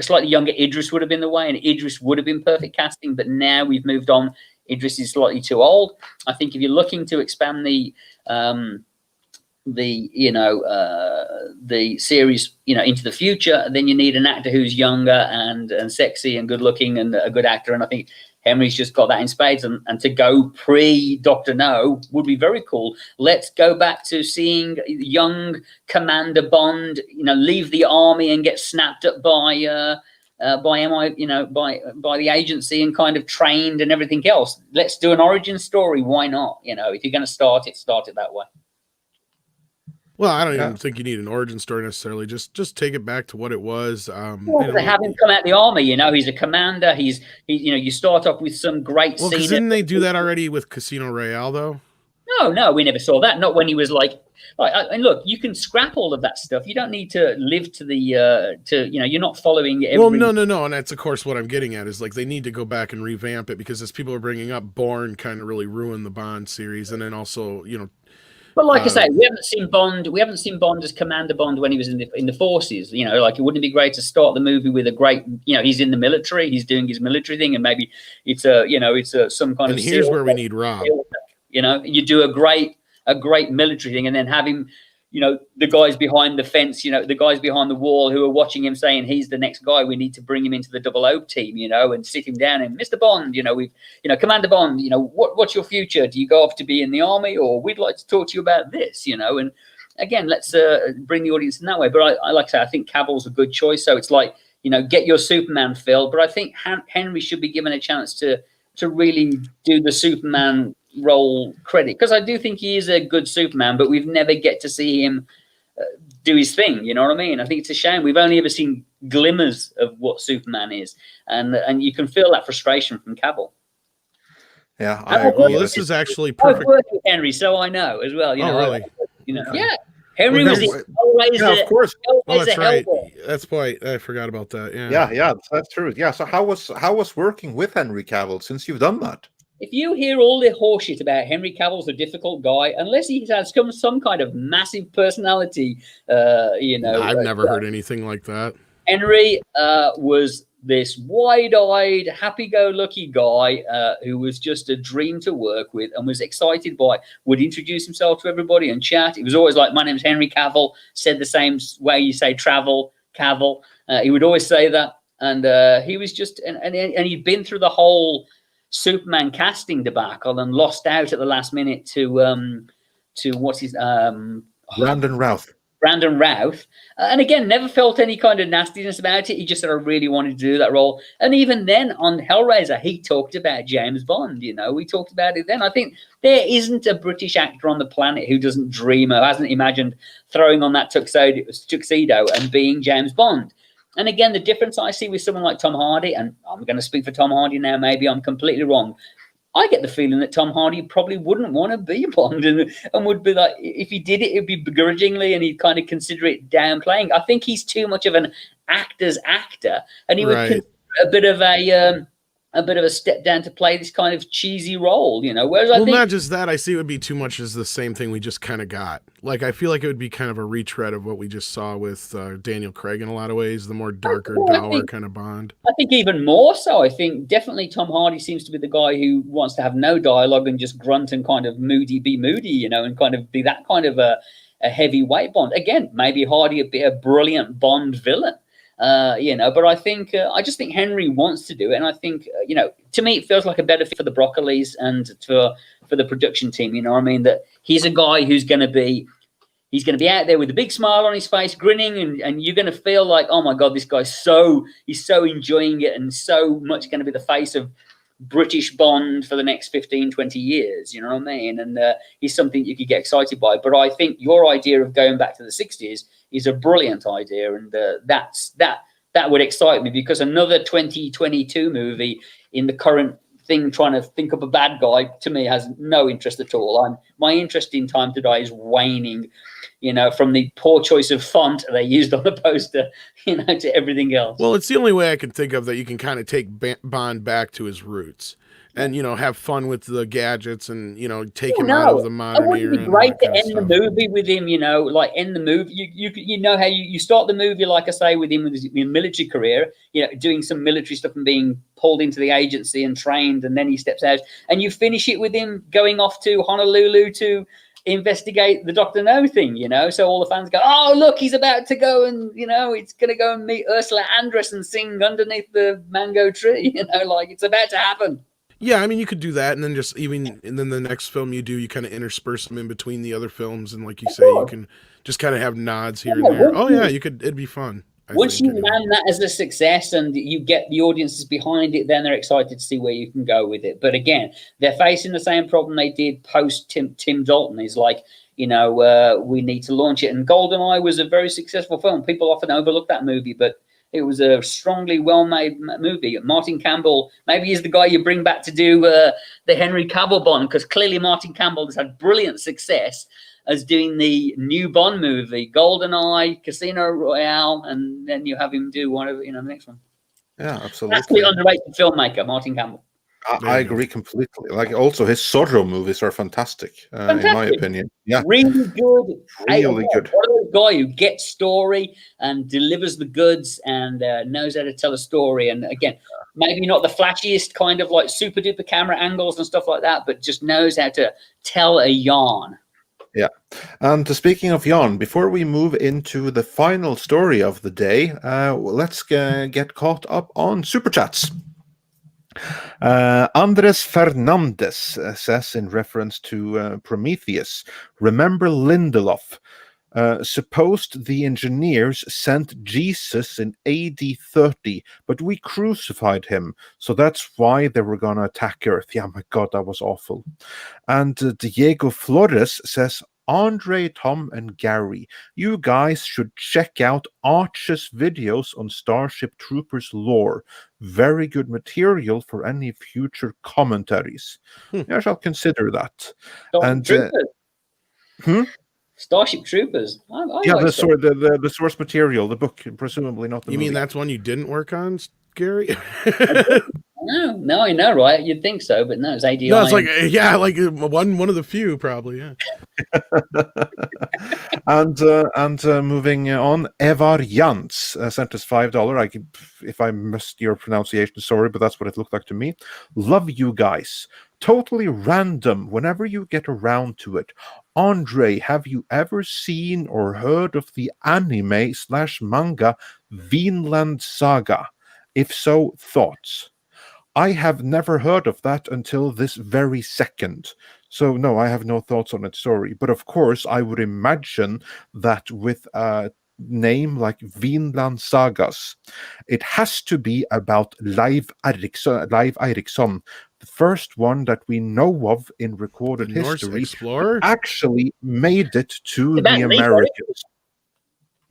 slightly younger Idris would have been the way, and Idris would have been perfect casting. But now we've moved on. Idris is slightly too old. I think if you're looking to expand the series, into the future, then you need an actor who's younger and sexy and good looking and a good actor. And I think Henry's just got that in spades, and to go pre-Dr. No would be very cool. Let's go back to seeing young Commander Bond, leave the army and get snapped up by the agency and kind of trained and everything else. Let's do an origin story. Why not? If you're going to start it that way. Well, I don't even think you need an origin story necessarily. Just take it back to what it was. They have him come out the army. He's a commander. You start off with some great scene. Well, didn't they do that already with Casino Royale, though? No, we never saw that. Not when he was like, and look, you can scrap all of that stuff. You don't need to live to the, you're not following every... Well, no. And that's, of course, what I'm getting at is like they need to go back and revamp it because as people are bringing up, Bourne kind of really ruined the Bond series. And then also, But like I say, we haven't seen Bond. We haven't seen Bond as Commander Bond when he was in the forces. You know, like it wouldn't be great to start the movie with a great. You know, he's in the military. He's doing his military thing, and maybe it's some kind of. And here's where we need Rob. You know, you do a great military thing, and then have him. You know, the guys behind the fence, you know, the guys behind the wall who are watching him saying he's the next guy. We need to bring him into the 00 team, you know, and sit him down and Mr. Bond, Commander Bond, you know, what's your future? Do you go off to be in the army, or we'd like to talk to you about this, you know? And again, let's bring the audience in that way. But I like to say, I think Cavill's a good choice. So it's like, you know, get your Superman filled. But I think Henry should be given a chance to really do the Superman role credit, because I do think he is a good Superman, but we've never get to see him do his thing. You know what I mean? I think it's a shame. We've only ever seen glimmers of what Superman is, and you can feel that frustration from Cavill. Yeah, I agree. Well, this is actually perfect. I've worked with Henry, so I know as well. You know, really? Yeah. Henry was of course. Oh, that's right. That's right. I forgot about that. Yeah, that's true. Yeah. So how was working with Henry Cavill since you've done that? If you hear all the horseshit about Henry Cavill's a difficult guy, unless he has some kind of massive personality, I've never heard anything like that. Henry was this wide-eyed, happy-go-lucky guy who was just a dream to work with and was excited by, would introduce himself to everybody and chat. It was always like, my name's Henry Cavill, said the same way you say travel, Cavill. He would always say that. And he was just, and he'd been through the whole Superman casting debacle and lost out at the last minute to what's his Brandon Routh. And again, never felt any kind of nastiness about it. He just said, I really wanted to do that role. And even then on Hellraiser, he talked about James Bond. You know, we talked about it then. I think there isn't a British actor on the planet who doesn't dream or hasn't imagined throwing on that tuxedo and being James Bond. And again, the difference I see with someone like Tom Hardy, and I'm going to speak for Tom Hardy now, maybe I'm completely wrong. I get the feeling that Tom Hardy probably wouldn't want to be Bond and would be like, if he did it, it'd be begrudgingly and he'd kind of consider it downplaying. I think he's too much of an actor's actor, and he would consider a bit of a step down to play this kind of cheesy role, you know. Whereas I think not just that, I see it would be too much as the same thing we just kind of got. Like, I feel like it would be kind of a retread of what we just saw with Daniel Craig in a lot of ways, the more darker, dour kind of Bond. I think even more so. I think definitely Tom Hardy seems to be the guy who wants to have no dialogue and just grunt and kind of be moody, you know, and kind of be that kind of a heavyweight Bond. Again, maybe Hardy would be a brilliant Bond villain. But I think I just think Henry wants to do it, and I think to me it feels like a better fit for the Broccolis and for the production team. You know what I mean? That he's a guy who's going to be out there with a big smile on his face, grinning, and you're going to feel like, oh my god, this guy's he's so enjoying it and so much going to be the face of British Bond for the next 15, 20 years. You know what I mean? And he's something you could get excited by. But I think your idea of going back to the 60s is a brilliant idea, and that would excite me, because another 2022 movie in the current thing trying to think up a bad guy, to me, has no interest at all. My interest in Time to Die is waning, from the poor choice of font they used on the poster, to everything else. Well, it's the only way I can think of that you can kind of take Bond back to his roots. And, have fun with the gadgets and, take him out of the modern era. It would be great to end the movie with him, end the movie. You know how you start the movie, like I say, with him with his military career, doing some military stuff and being pulled into the agency and trained, and then he steps out. And you finish it with him going off to Honolulu to investigate the Dr. No thing, So all the fans go, oh, look, he's about to go and, it's going to go and meet Ursula Andress and sing underneath the mango tree, like it's about to happen. Yeah, I mean, you could do that, and then and then the next film you do, you kind of intersperse them in between the other films, and like you say, you can just kind of have nods here and there. Oh yeah, it'd be fun. Once you land that as a success and you get the audiences behind it, then they're excited to see where you can go with it. But again, they're facing the same problem they did post Tim Dalton. Is like, we need to launch it. And GoldenEye was a very successful film. People often overlook that movie, but it was a strongly well-made movie. Martin Campbell maybe is the guy you bring back to do the Henry Cavill Bond, because clearly Martin Campbell has had brilliant success as doing the new Bond movie, GoldenEye, Casino Royale, and then you have him do one of the next one. Yeah, absolutely. That's the underrated filmmaker, Martin Campbell. I agree completely. Like, also his Zorro movies are fantastic, in my opinion. Yeah, Really good. really good. What a guy who gets story and delivers the goods and knows how to tell a story. And again, maybe not the flashiest kind of like super duper camera angles and stuff like that, but just knows how to tell a yarn. Yeah. And speaking of yarn, before we move into the final story of the day, let's get caught up on Super Chats. Andres Fernandez says, in reference to Prometheus, remember Lindelof. Supposed the engineers sent Jesus in AD 30, but we crucified him, so that's why they were gonna attack Earth. Yeah, my God, that was awful. And Diego Flores says, Andre, Tom, and Gary, you guys should check out Arch's videos on Starship Troopers lore. Very good material for any future commentaries. I shall consider that. Starship Troopers. I Yeah, like the source material, the book, presumably not the movie. You mean that's one you didn't work on, Gary? No, I know, right? You'd think so, but no, it's ADI. No, it's like, yeah, like one of the few, probably, yeah. and moving on, Evar Jans sent us $5. If I missed your pronunciation, sorry, but that's what it looked like to me. Love you guys. Totally random whenever you get around to it. Andre, have you ever seen or heard of the anime/manga Vinland Saga? If so, thoughts? I have never heard of that until this very second. So, no, I have no thoughts on it, sorry. But of course, I would imagine that with a name like Vinland Sagas, it has to be about Leif Erikson, the first one that we know of in recorded history, actually made it to the Americas.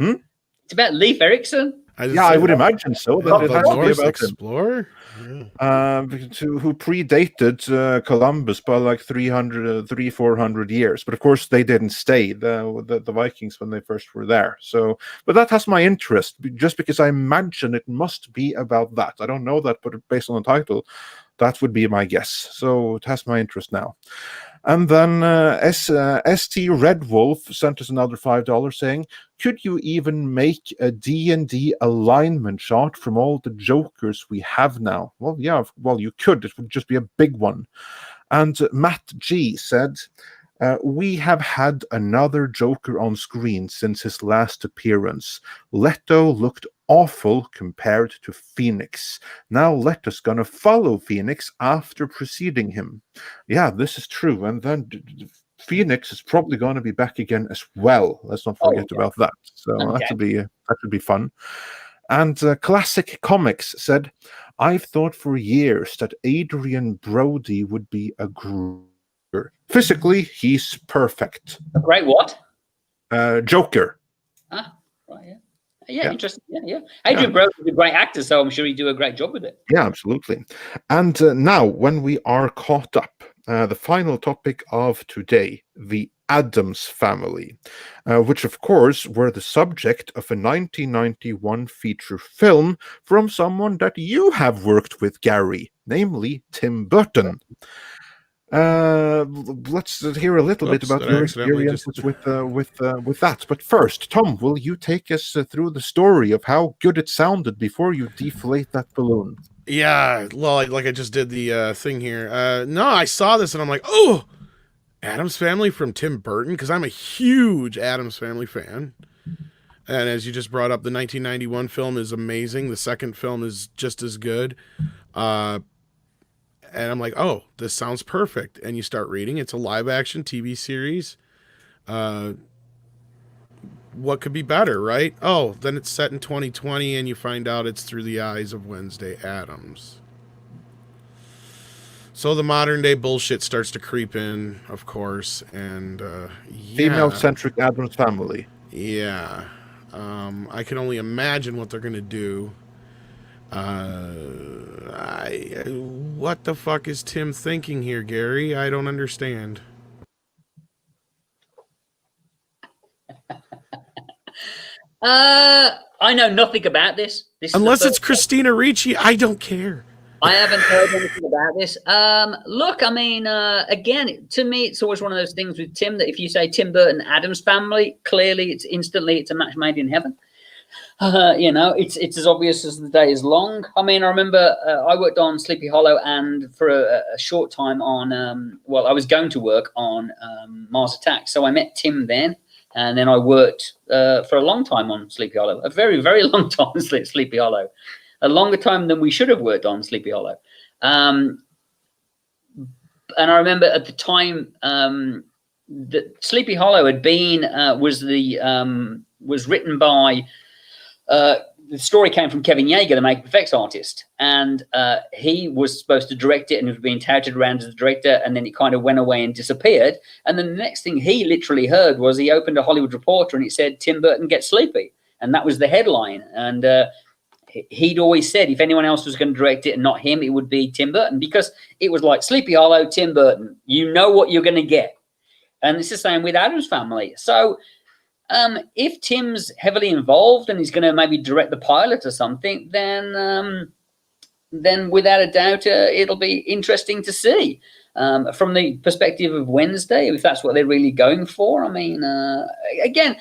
It's about Leif Erikson? I would imagine so. That it has to be about explorer, who predated Columbus by like 400 years. But of course, they didn't stay, the Vikings, when they first were there. So, but that has my interest, just because I imagine it must be about that. I don't know that, but based on the title, that would be my guess. So it has my interest now. And then ST Red Wolf sent us another $5 saying, could you even make a D&D alignment chart from all the Jokers we have now? Well, yeah, you could. It would just be a big one. And Matt G said, we have had another Joker on screen since his last appearance. Leto looked awful compared to Phoenix. Now Leto's gonna follow Phoenix after preceding him. Yeah, this is true. And then Phoenix is probably going to be back again as well. Let's not forget about that. So that would be fun. And Classic Comics said, I've thought for years that Adrian Brody would be a Joker. Physically, he's perfect. A great what? Joker. Ah, right, yeah. Yeah, interesting. Yeah. Adrian Brody is a great actor, so I'm sure he'd do a great job with it. Yeah, absolutely. And now, when we are caught up, the final topic of today, the Addams family, which of course were the subject of a 1991 feature film from someone that you have worked with, Gary, namely Tim Burton. Let's hear a little bit about your experiences with that. But first, Tom, will you take us through the story of how good it sounded before you deflate that balloon? Yeah, well, like I just did the thing here. No, I saw this and I'm like, oh, Addams Family from Tim Burton, because I'm a huge Addams Family fan. And as you just brought up, the 1991 film is amazing. The second film is just as good. And I'm like, oh, this sounds perfect. And you start reading. It's a live-action TV series. What could be better, right? Oh, then it's set in 2020, and you find out it's through the eyes of Wednesday Addams. So the modern-day bullshit starts to creep in, of course, and female-centric Addams Family. Yeah. I can only imagine what they're going to do. What the fuck is Tim thinking here, Gary? I don't understand. I know nothing about this. Unless it's Christina Ricci, I don't care. I haven't heard anything about this. Look, I mean, again, to me, it's always one of those things with Tim that if you say Tim Burton, Addams Family, clearly it's a match made in heaven. It's as obvious as the day is long. I mean, I remember I worked on Sleepy Hollow, and for a short time on, I was going to work on Mars Attacks. So I met Tim then, and then I worked for a long time on Sleepy Hollow, a very, very long time on Sleepy Hollow. A longer time than we should have worked on Sleepy Hollow. And I remember at the time that Sleepy Hollow had been, was written by, the story came from Kevin Yeager, the makeup effects artist. And he was supposed to direct it and was being touted around as the director. And then it kind of went away and disappeared. And then the next thing he literally heard was he opened a Hollywood Reporter and it said, Tim Burton gets sleepy. And that was the headline. And, he'd always said if anyone else was going to direct it and not him, it would be Tim Burton, because it was like Sleepy Hollow, Tim Burton. You know what you're going to get. And it's the same with Addams Family. So if Tim's heavily involved and he's going to maybe direct the pilot or something, then without a doubt, it'll be interesting to see. From the perspective of Wednesday, if that's what they're really going for. I mean, again,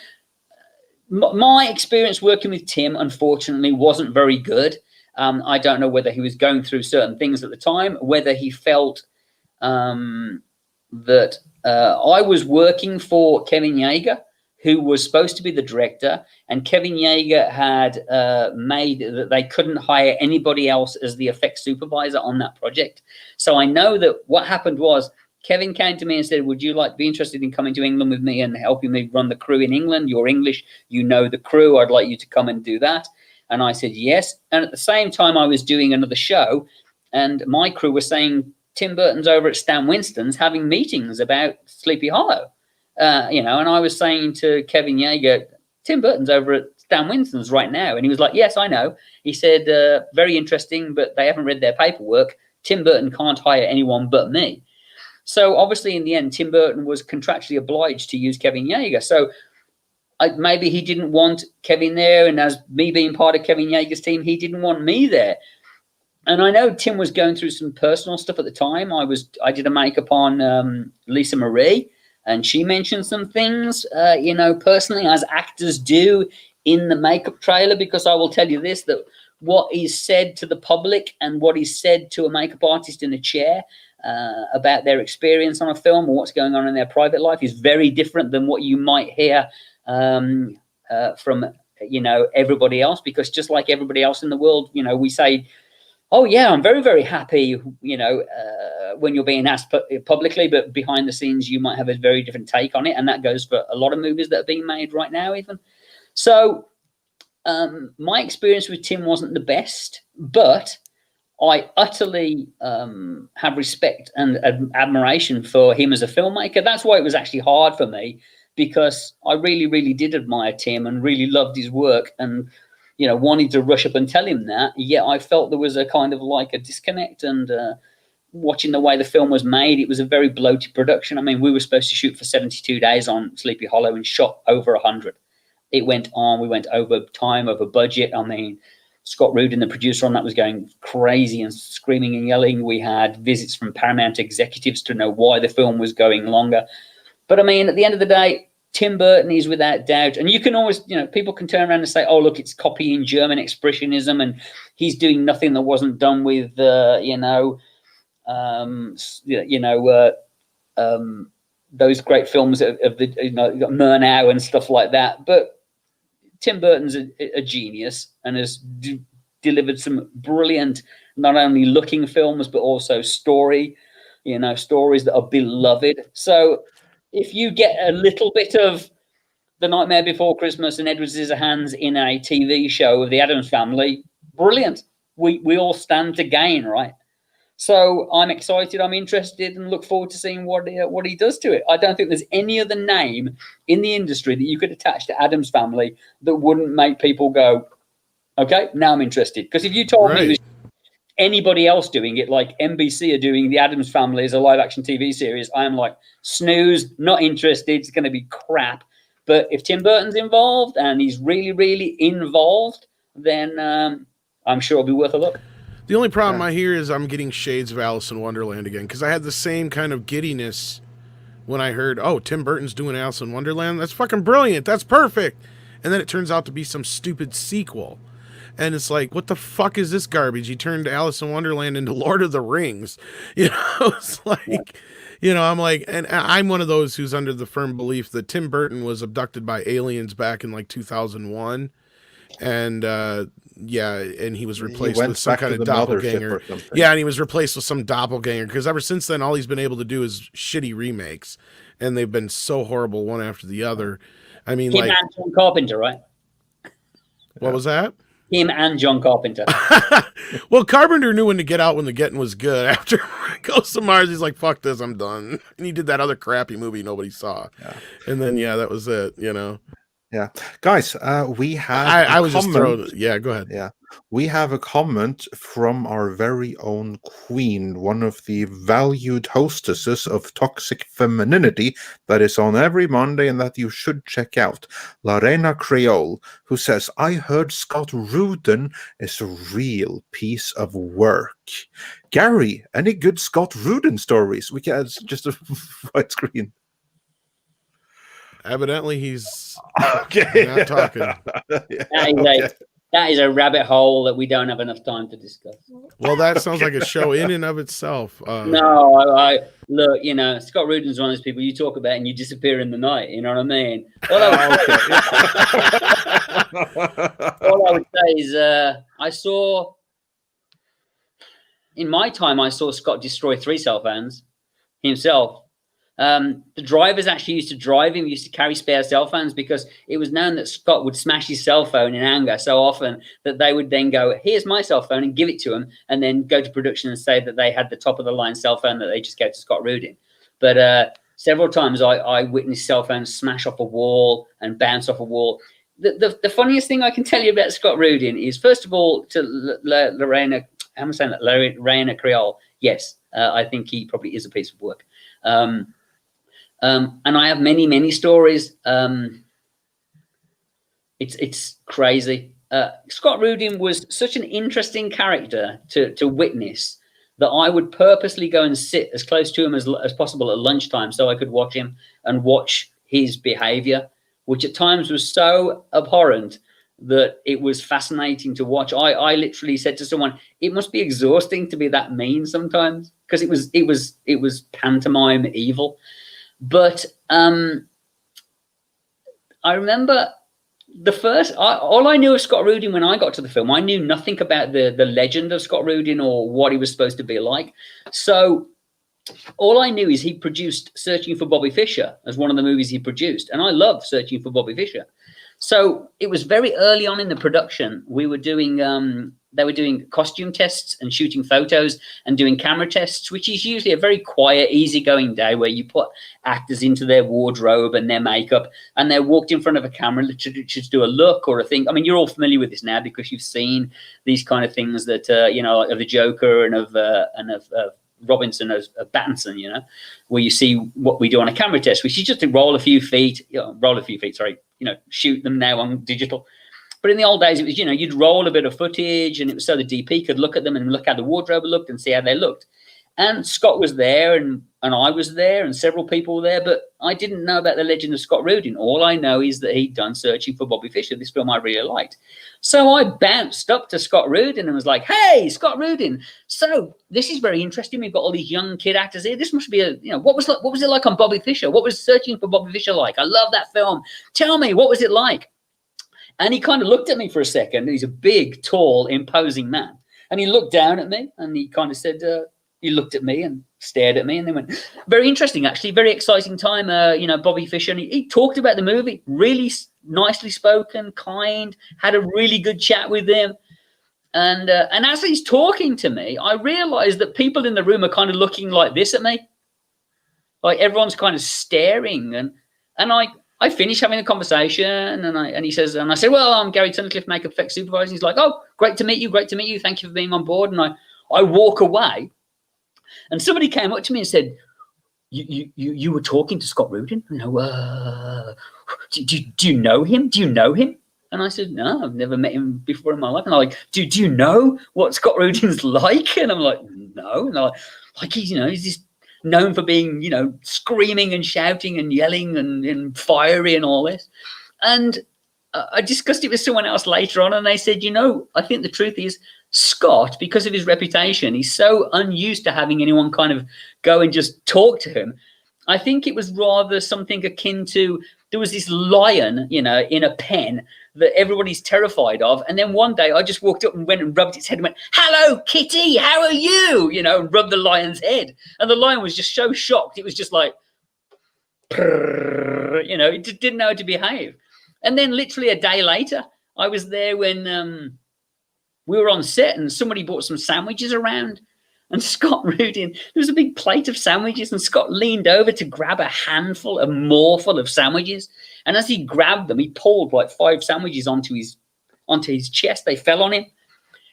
my experience working with Tim, unfortunately, wasn't very good. I don't know whether he was going through certain things at the time, whether he felt that I was working for Kevin Yeager, who was supposed to be the director, and Kevin Yeager had made that they couldn't hire anybody else as the effects supervisor on that project. So I know that what happened was Kevin came to me and said, would you be interested in coming to England with me and helping me run the crew in England? You're English, you know the crew. I'd like you to come and do that. And I said, yes. And at the same time, I was doing another show, and my crew was saying, Tim Burton's over at Stan Winston's having meetings about Sleepy Hollow. And I was saying to Kevin Yeager, Tim Burton's over at Stan Winston's right now. And he was like, yes, I know. He said, very interesting, but they haven't read their paperwork. Tim Burton can't hire anyone but me. So obviously, in the end, Tim Burton was contractually obliged to use Kevin Yeager. So maybe he didn't want Kevin there, and as me being part of Kevin Yeager's team, he didn't want me there. And I know Tim was going through some personal stuff at the time. I did a makeup on Lisa Marie, and she mentioned some things, personally, as actors do in the makeup trailer. Because I will tell you this, that what is said to the public and what is said to a makeup artist in a chair about their experience on a film or what's going on in their private life is very different than what you might hear from everybody else. Because just like everybody else in the world, we say, oh yeah, I'm very, very happy, when you're being asked publicly, but behind the scenes you might have a very different take on it. And that goes for a lot of movies that are being made right now even. So my experience with Tim wasn't the best, but I utterly have respect and admiration for him as a filmmaker. That's why it was actually hard for me, because I really, really did admire Tim and really loved his work and, wanted to rush up and tell him that. Yet I felt there was a kind of like a disconnect, and watching the way the film was made, it was a very bloated production. I mean, we were supposed to shoot for 72 days on Sleepy Hollow and shot over 100. We went over time, over budget. I mean, Scott Rudin, the producer on that, was going crazy and screaming and yelling. We had visits from Paramount executives to know why the film was going longer. But I mean, at the end of the day, Tim Burton is without doubt. And you can always, people can turn around and say, oh, look, it's copying German expressionism and he's doing nothing that wasn't done with, those great films of the, Murnau and stuff like that. But Tim Burton's a genius and has delivered some brilliant, not only looking films, but also stories that are beloved. So if you get a little bit of The Nightmare Before Christmas and Edward Scissorhands in a TV show of the Addams Family, brilliant. We all stand to gain, right? So I'm excited, I'm interested, and look forward to seeing what he does to it. I don't think there's any other name in the industry that you could attach to Addams Family that wouldn't make people go, okay, now I'm interested. Because if you told me it was anybody else doing it, like NBC are doing the Addams Family as a live-action TV series, I am like, snooze, not interested, it's going to be crap. But if Tim Burton's involved, and he's really, really involved, then I'm sure it'll be worth a look. The only problem I hear is I'm getting shades of Alice in Wonderland again, because I had the same kind of giddiness when I heard, oh, Tim Burton's doing Alice in Wonderland. That's fucking brilliant. That's perfect. And then it turns out to be some stupid sequel. And it's like, what the fuck is this garbage? He turned Alice in Wonderland into Lord of the Rings. You know, it's like, you know, I'm like, and I'm one of those who's under the firm belief that Tim Burton was abducted by aliens back in like 2001. And, and he was replaced with some kind of doppelganger. Yeah, and he was replaced with some doppelganger, because ever since then, all he's been able to do is shitty remakes. And they've been so horrible one after the other. I mean, Him and John Carpenter, right? What was that? Him and John Carpenter. Well, Carpenter knew when to get out when the getting was good. After Ghost of Mars, he's like, fuck this, I'm done. And he did that other crappy movie nobody saw. Yeah. And then, that was it, you know. Yeah. Guys, we have I was just throwing, go ahead. Yeah. We have a comment from our very own queen, one of the valued hostesses of Toxic Femininity that is on every Monday and that you should check out, Lorena Creole, who says, I heard Scott Rudin is a real piece of work. Gary, any good Scott Rudin stories? We can, it's just a white screen. Evidently, he's not talking. That is a rabbit hole that we don't have enough time to discuss. Well, that sounds like a show in and of itself. No, I look, you know, Scott Rudin's one of those people you talk about and you disappear in the night. You know what I mean? All I would say is I saw, in my time, I saw Scott destroy 3 cell phones himself. The drivers actually used to drive him, used to carry spare cell phones, because it was known that Scott would smash his cell phone in anger so often that they would then go, here's my cell phone, and give it to him, and then go to production and say that they had the top of the line cell phone that they just gave to Scott Rudin. But several times I witnessed cell phones smash off a wall and bounce off a wall. The funniest thing I can tell you about Scott Rudin is, first of all, to Lorena, I'm saying that, Lorena Creole, yes, I think he probably is a piece of work. And I have many, many stories. It's crazy. Scott Rudin was such an interesting character to witness that I would purposely go and sit as close to him as possible at lunchtime so I could watch him and watch his behavior, which at times was so abhorrent that it was fascinating to watch. I literally said to someone, it must be exhausting to be that mean sometimes, because it was pantomime evil. But I remember all I knew of Scott Rudin when I got to the film, I knew nothing about the legend of Scott Rudin or what he was supposed to be like. So all I knew is he produced Searching for Bobby Fischer as one of the movies he produced. And I love Searching for Bobby Fischer. So it was very early on in the production. We were doing, they were doing costume tests and shooting photos and doing camera tests, which is usually a very quiet, easygoing day where you put actors into their wardrobe and their makeup and they're walked in front of a camera to just do a look or a thing. I mean, you're all familiar with this now because you've seen these kind of things that, you know, of the Joker and of Robinson as Battinson, you know, where you see what we do on a camera test, which is just to roll a few feet, shoot them now on digital. But in the old days, it was, you know, you'd roll a bit of footage and it was so the DP could look at them and look how the wardrobe looked and see how they looked. And Scott was there and I was there and several people were there, but I didn't know about the legend of Scott Rudin. All I know is that he'd done Searching for Bobby Fischer, this film I really liked. So I bounced up to Scott Rudin and was like, hey, Scott Rudin, so this is very interesting. We've got all these young kid actors here. This must be what was it like on Bobby Fischer? What was Searching for Bobby Fischer like? I love that film. Tell me, what was it like? And he kind of looked at me for a second. He's a big, tall, imposing man. And he looked down at me and he kind of said, he looked at me and stared at me and then went, very interesting, actually, very exciting time, Bobby Fischer. And he talked about the movie, really nicely spoken, kind, had a really good chat with him. And as he's talking to me, I realized that people in the room are kind of looking like this at me. Like everyone's kind of staring. And I finished having a conversation and he says, and I said, well, I'm Gary Tunnicliffe, makeup effects supervisor. And he's like, oh, great to meet you. Thank you for being on board. And I walk away. And somebody came up to me and said, you were talking to Scott Rudin? Do you know him? Do you know him? And I said, no, I've never met him before in my life. And they're like, do you know what Scott Rudin's like? And I'm like, no. And they're like he's, he's just known for being, screaming and shouting and yelling and fiery and all this. And I discussed it with someone else later on, and they said, I think the truth is Scott, because of his reputation, he's so unused to having anyone kind of go and just talk to him. I think it was rather something akin to, there was this lion, in a pen that everybody's terrified of. And then one day I just walked up and went and rubbed its head and went, hello, kitty, how are you? And rubbed the lion's head. And the lion was just so shocked. It was just like, it just didn't know how to behave. And then literally a day later, I was there when we were on set and somebody brought some sandwiches around. And Scott Rudin, there was a big plate of sandwiches, and Scott leaned over to grab a morsel of sandwiches. And as he grabbed them, he pulled like 5 sandwiches onto his chest. They fell on him.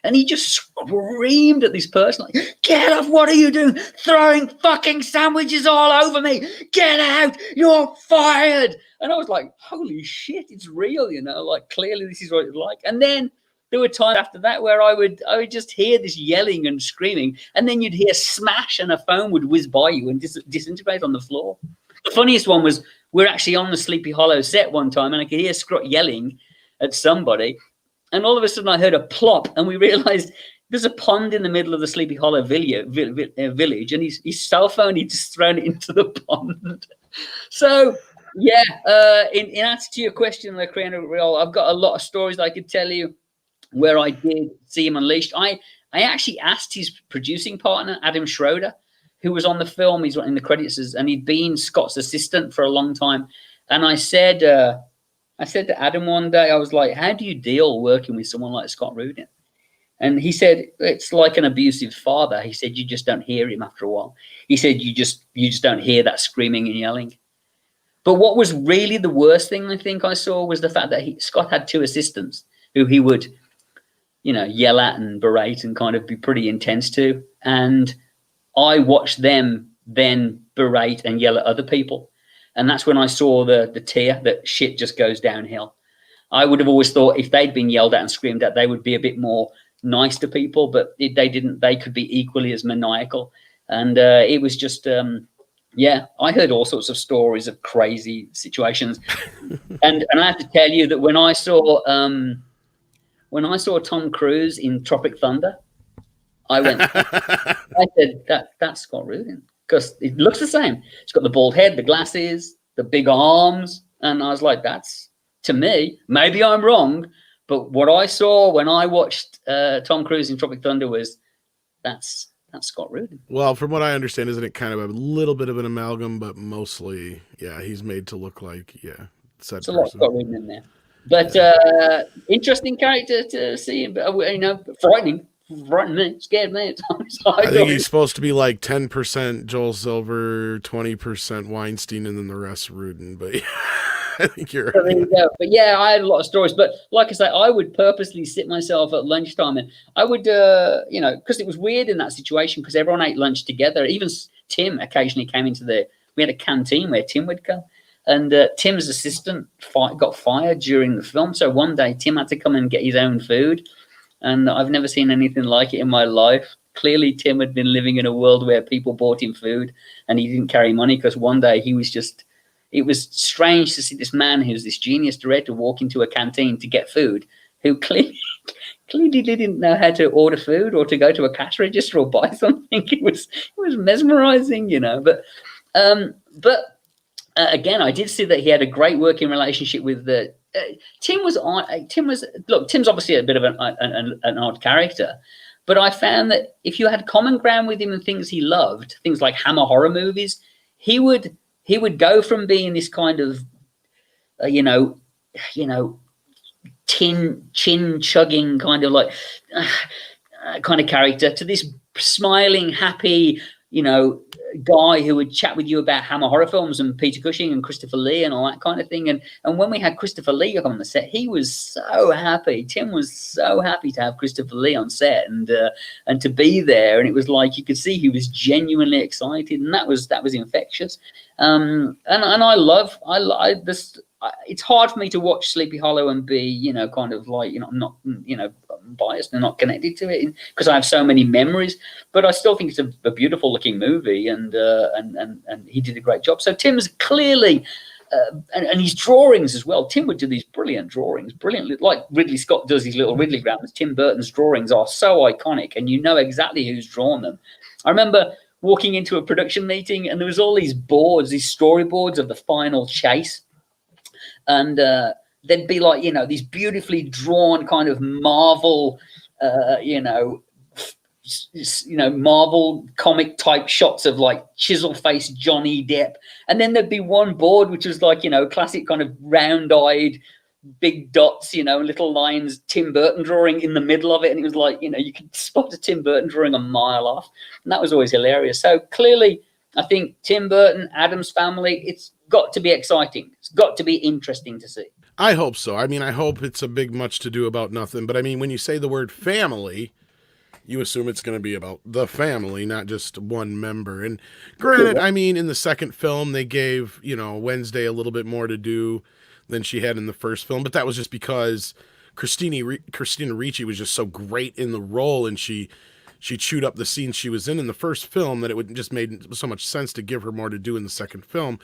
And he just screamed at this person, like, get off, what are you doing? Throwing fucking sandwiches all over me. Get out, you're fired. And I was like, holy shit, it's real, like clearly this is what it's like. And then there were times after that where I would just hear this yelling and screaming, and then you'd hear smash and a phone would whiz by you and disintegrate on the floor. The funniest one was we're actually on the Sleepy Hollow set one time, and I could hear Scott yelling at somebody, and all of a sudden I heard a plop, and we realized there's a pond in the middle of the Sleepy Hollow village, and his cell phone, he'd just thrown it into the pond. So, yeah, in answer to your question, I've got a lot of stories I could tell you where I did see him unleashed. I actually asked his producing partner, Adam Schroeder, who was on the film, he's in the credits, and he'd been Scott's assistant for a long time. And I said to Adam one day, I was like, how do you deal working with someone like Scott Rudin? And he said, it's like an abusive father. He said, you just don't hear him after a while. He said, you just don't hear that screaming and yelling. But what was really the worst thing I think I saw was the fact that Scott had 2 assistants who he would yell at and berate and kind of be pretty intense to. And I watched them then berate and yell at other people. And that's when I saw the tier that shit just goes downhill. I would have always thought if they'd been yelled at and screamed at, they would be a bit more nice to people, but they didn't. They could be equally as maniacal. And it was just, I heard all sorts of stories of crazy situations. and I have to tell you that when I saw Tom Cruise in Tropic Thunder, I said, that's Scott Rudin, because it looks the same. It's got the bald head, the glasses, the big arms. And I was like, that's, to me, maybe I'm wrong, but what I saw when I watched Tom Cruise in Tropic Thunder was that's Scott Rudin. Well, from what I understand, isn't it kind of a little bit of an amalgam, but mostly, he's made to look like, It's a lot of Scott Rudin in there. But interesting character to see, frightening. Frightened me, scared me at times. I think he's supposed to be like 10% Joel Silver, 20% Weinstein, and then the rest Rudin. But I think you're right. There you go. But I had a lot of stories. But like I say, I would purposely sit myself at lunchtime, and I would, because it was weird in that situation because everyone ate lunch together. Even Tim occasionally came into we had a canteen where Tim would come. And Tim's assistant got fired during the film. So one day Tim had to come and get his own food. And I've never seen anything like it in my life. Clearly, Tim had been living in a world where people bought him food and he didn't carry money, because one day it was strange to see this man who's this genius director walk into a canteen to get food, who clearly didn't know how to order food or to go to a cash register or buy something. It was mesmerizing, But again, I did see that he had a great working relationship with Tim's obviously a bit of an odd character, but I found that if you had common ground with him and things he loved, things like Hammer horror movies, he would go from being this kind of chin chugging kind of like kind of character to this smiling, happy, guy who would chat with you about Hammer horror films and Peter Cushing and Christopher Lee and all that kind of thing. And when we had Christopher Lee on the set, he was so happy. Tim was so happy to have Christopher Lee on set and to be there. And it was like you could see he was genuinely excited, and that was infectious. And I it's hard for me to watch Sleepy Hollow and be, kind of like, I'm not, biased and not connected to it because I have so many memories. But I still think it's a beautiful looking movie, and he did a great job. So Tim's clearly. And his drawings as well. Tim would do these brilliant drawings, like Ridley Scott does his little Ridley grams. Tim Burton's drawings are so iconic, and you know exactly who's drawn them. I remember walking into a production meeting, and there was all these boards, these storyboards of the final chase, and there'd be like these beautifully drawn kind of Marvel, Marvel comic type shots of like chisel faced Johnny Depp. And then there'd be one board, which was like, classic kind of round eyed, big dots, little lines, Tim Burton drawing in the middle of it. And it was like, you could spot a Tim Burton drawing a mile off. And that was always hilarious. So clearly, I think Tim Burton, Addams Family, it's got to be exciting. It's got to be interesting to see. I hope so. I mean, I hope it's a big much to do about nothing. But I mean, when you say the word family, you assume it's going to be about the family, not just one member. And granted, I mean, in the second film, they gave, Wednesday a little bit more to do than she had in the first film. But that was just because Christina Ricci was just so great in the role, and she chewed up the scenes she was in the first film that it would just made so much sense to give her more to do in the second film.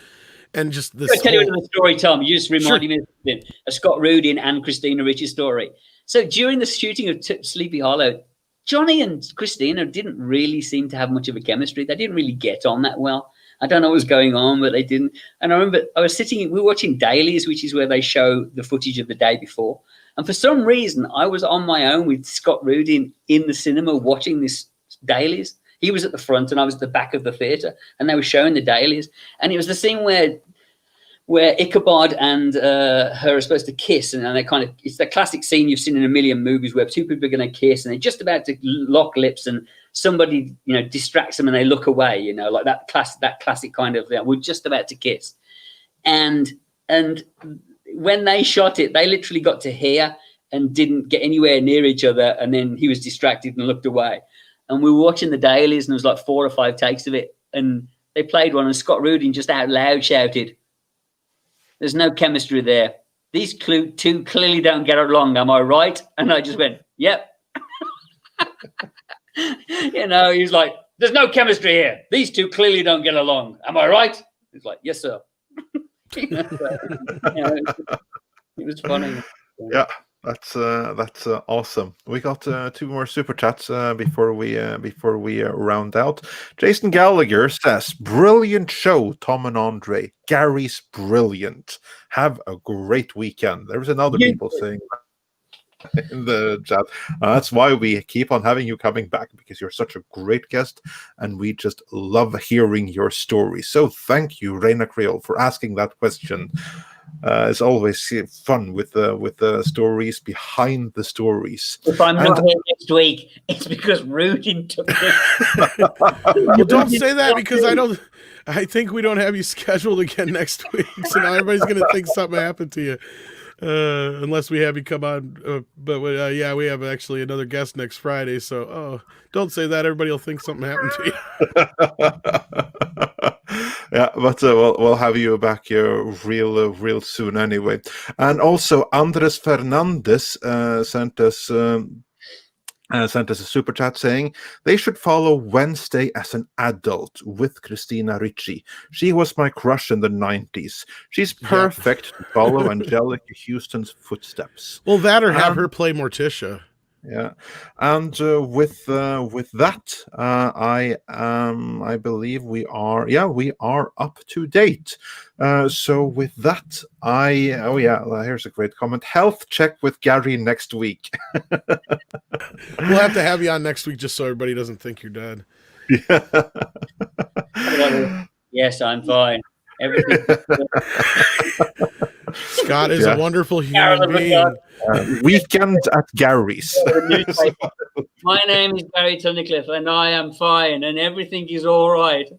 And just this. I'll tell you another story, Tom. You just reminded me of something, a Scott Rudin and Christina Ricci story. So during the shooting of Sleepy Hollow, Johnny and Christina didn't really seem to have much of a chemistry. They didn't really get on that well. I don't know what was going on, but they didn't. And I remember we were watching dailies, which is where they show the footage of the day before. And for some reason, I was on my own with Scott Rudin in the cinema watching this dailies. He was at the front and I was at the back of the theater, and they were showing the dailies. And it was the scene where Ichabod and her are supposed to kiss, and it's the classic scene you've seen in a million movies where two people are going to kiss and they're just about to lock lips, and somebody distracts them and they look away, like that classic kind of we're just about to kiss, and when they shot it, they literally got to here and didn't get anywhere near each other, and then he was distracted and looked away, and we were watching the dailies, and there was like 4 or 5 takes of it, and they played one, and Scott Rudin just out loud shouted, "There's no chemistry there. These two clearly don't get along. Am I right?" And I just went, "Yep." He was like, "There's no chemistry here. These two clearly don't get along. Am I right?" He's like, "Yes, sir." It was funny. Yeah, that's awesome. We got 2 more super chats before we round out. Jason Gallagher says, "Brilliant show, Tom and Andre. Gary's brilliant. Have a great weekend." There's another people saying in the chat. That's why we keep on having you coming back, because you're such a great guest, and we just love hearing your story. So thank you, Reina Creole, for asking that question. It's always fun with the stories behind the stories. If I'm not here next week, it's because Rudin took it. Well, don't say that, because I think we don't have you scheduled again next week. So now everybody's going to think something happened to you. Unless we have you come on. But we have actually another guest next Friday. So don't say that. Everybody will think something happened to you. Yeah, but we'll have you back here real soon anyway. And also, Andres Fernandez sent us a super chat saying they should follow Wednesday as an adult with Christina Ricci. She was my crush in the 90s. She's perfect to follow Angelica Houston's footsteps. Well, that or have her play Morticia. Yeah, and with that, I believe we are up to date. So with that, here's a great comment. Health check with Gary next week. We'll have to have you on next week just so everybody doesn't think you're dead. Yeah. Yes, I'm fine. Everything. Scott is a wonderful human being. Weekend at Gary's. My name is Gary Tunnicliffe, and I am fine, and everything is all right.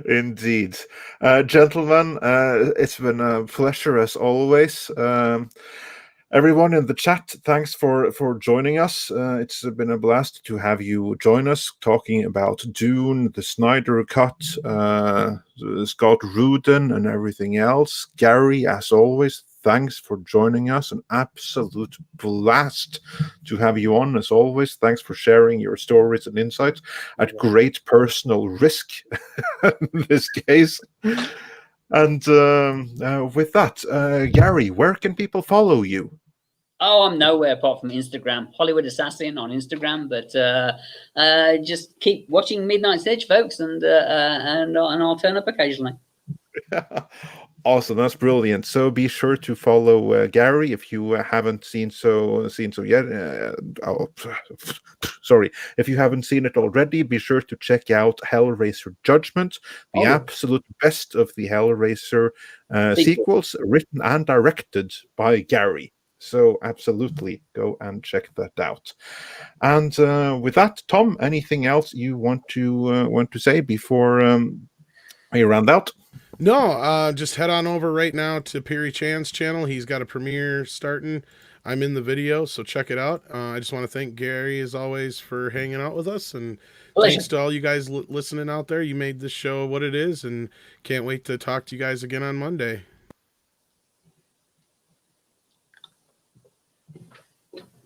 Indeed. Gentlemen, it's been a pleasure as always. Everyone in the chat, thanks for joining us. It's been a blast to have you join us talking about Dune, the Snyder Cut, Scott Rudin, and everything else. Gary, as always, thanks for joining us. An absolute blast to have you on, as always. Thanks for sharing your stories and insights at great personal risk in this case. And with that, Gary, where can people follow you? Oh, I'm nowhere apart from Instagram, Hollywood Assassin on Instagram. But just keep watching Midnight's Edge, folks, and I'll turn up occasionally. Awesome, that's brilliant. So be sure to follow Gary if you haven't seen so yet. Sorry, if you haven't seen it already, be sure to check out Hellraiser Judgment, the absolute best of the Hellraiser sequels, written and directed by Gary. So absolutely go and check that out. And with that, Tom, anything else you want to say before we round out? No, just head on over right now to Perry Chan's channel. He's got a premiere starting. I'm in the video, so check it out. I just want to thank Gary, as always, for hanging out with us. And thanks to all you guys listening out there. You made this show what it is, and can't wait to talk to you guys again on Monday.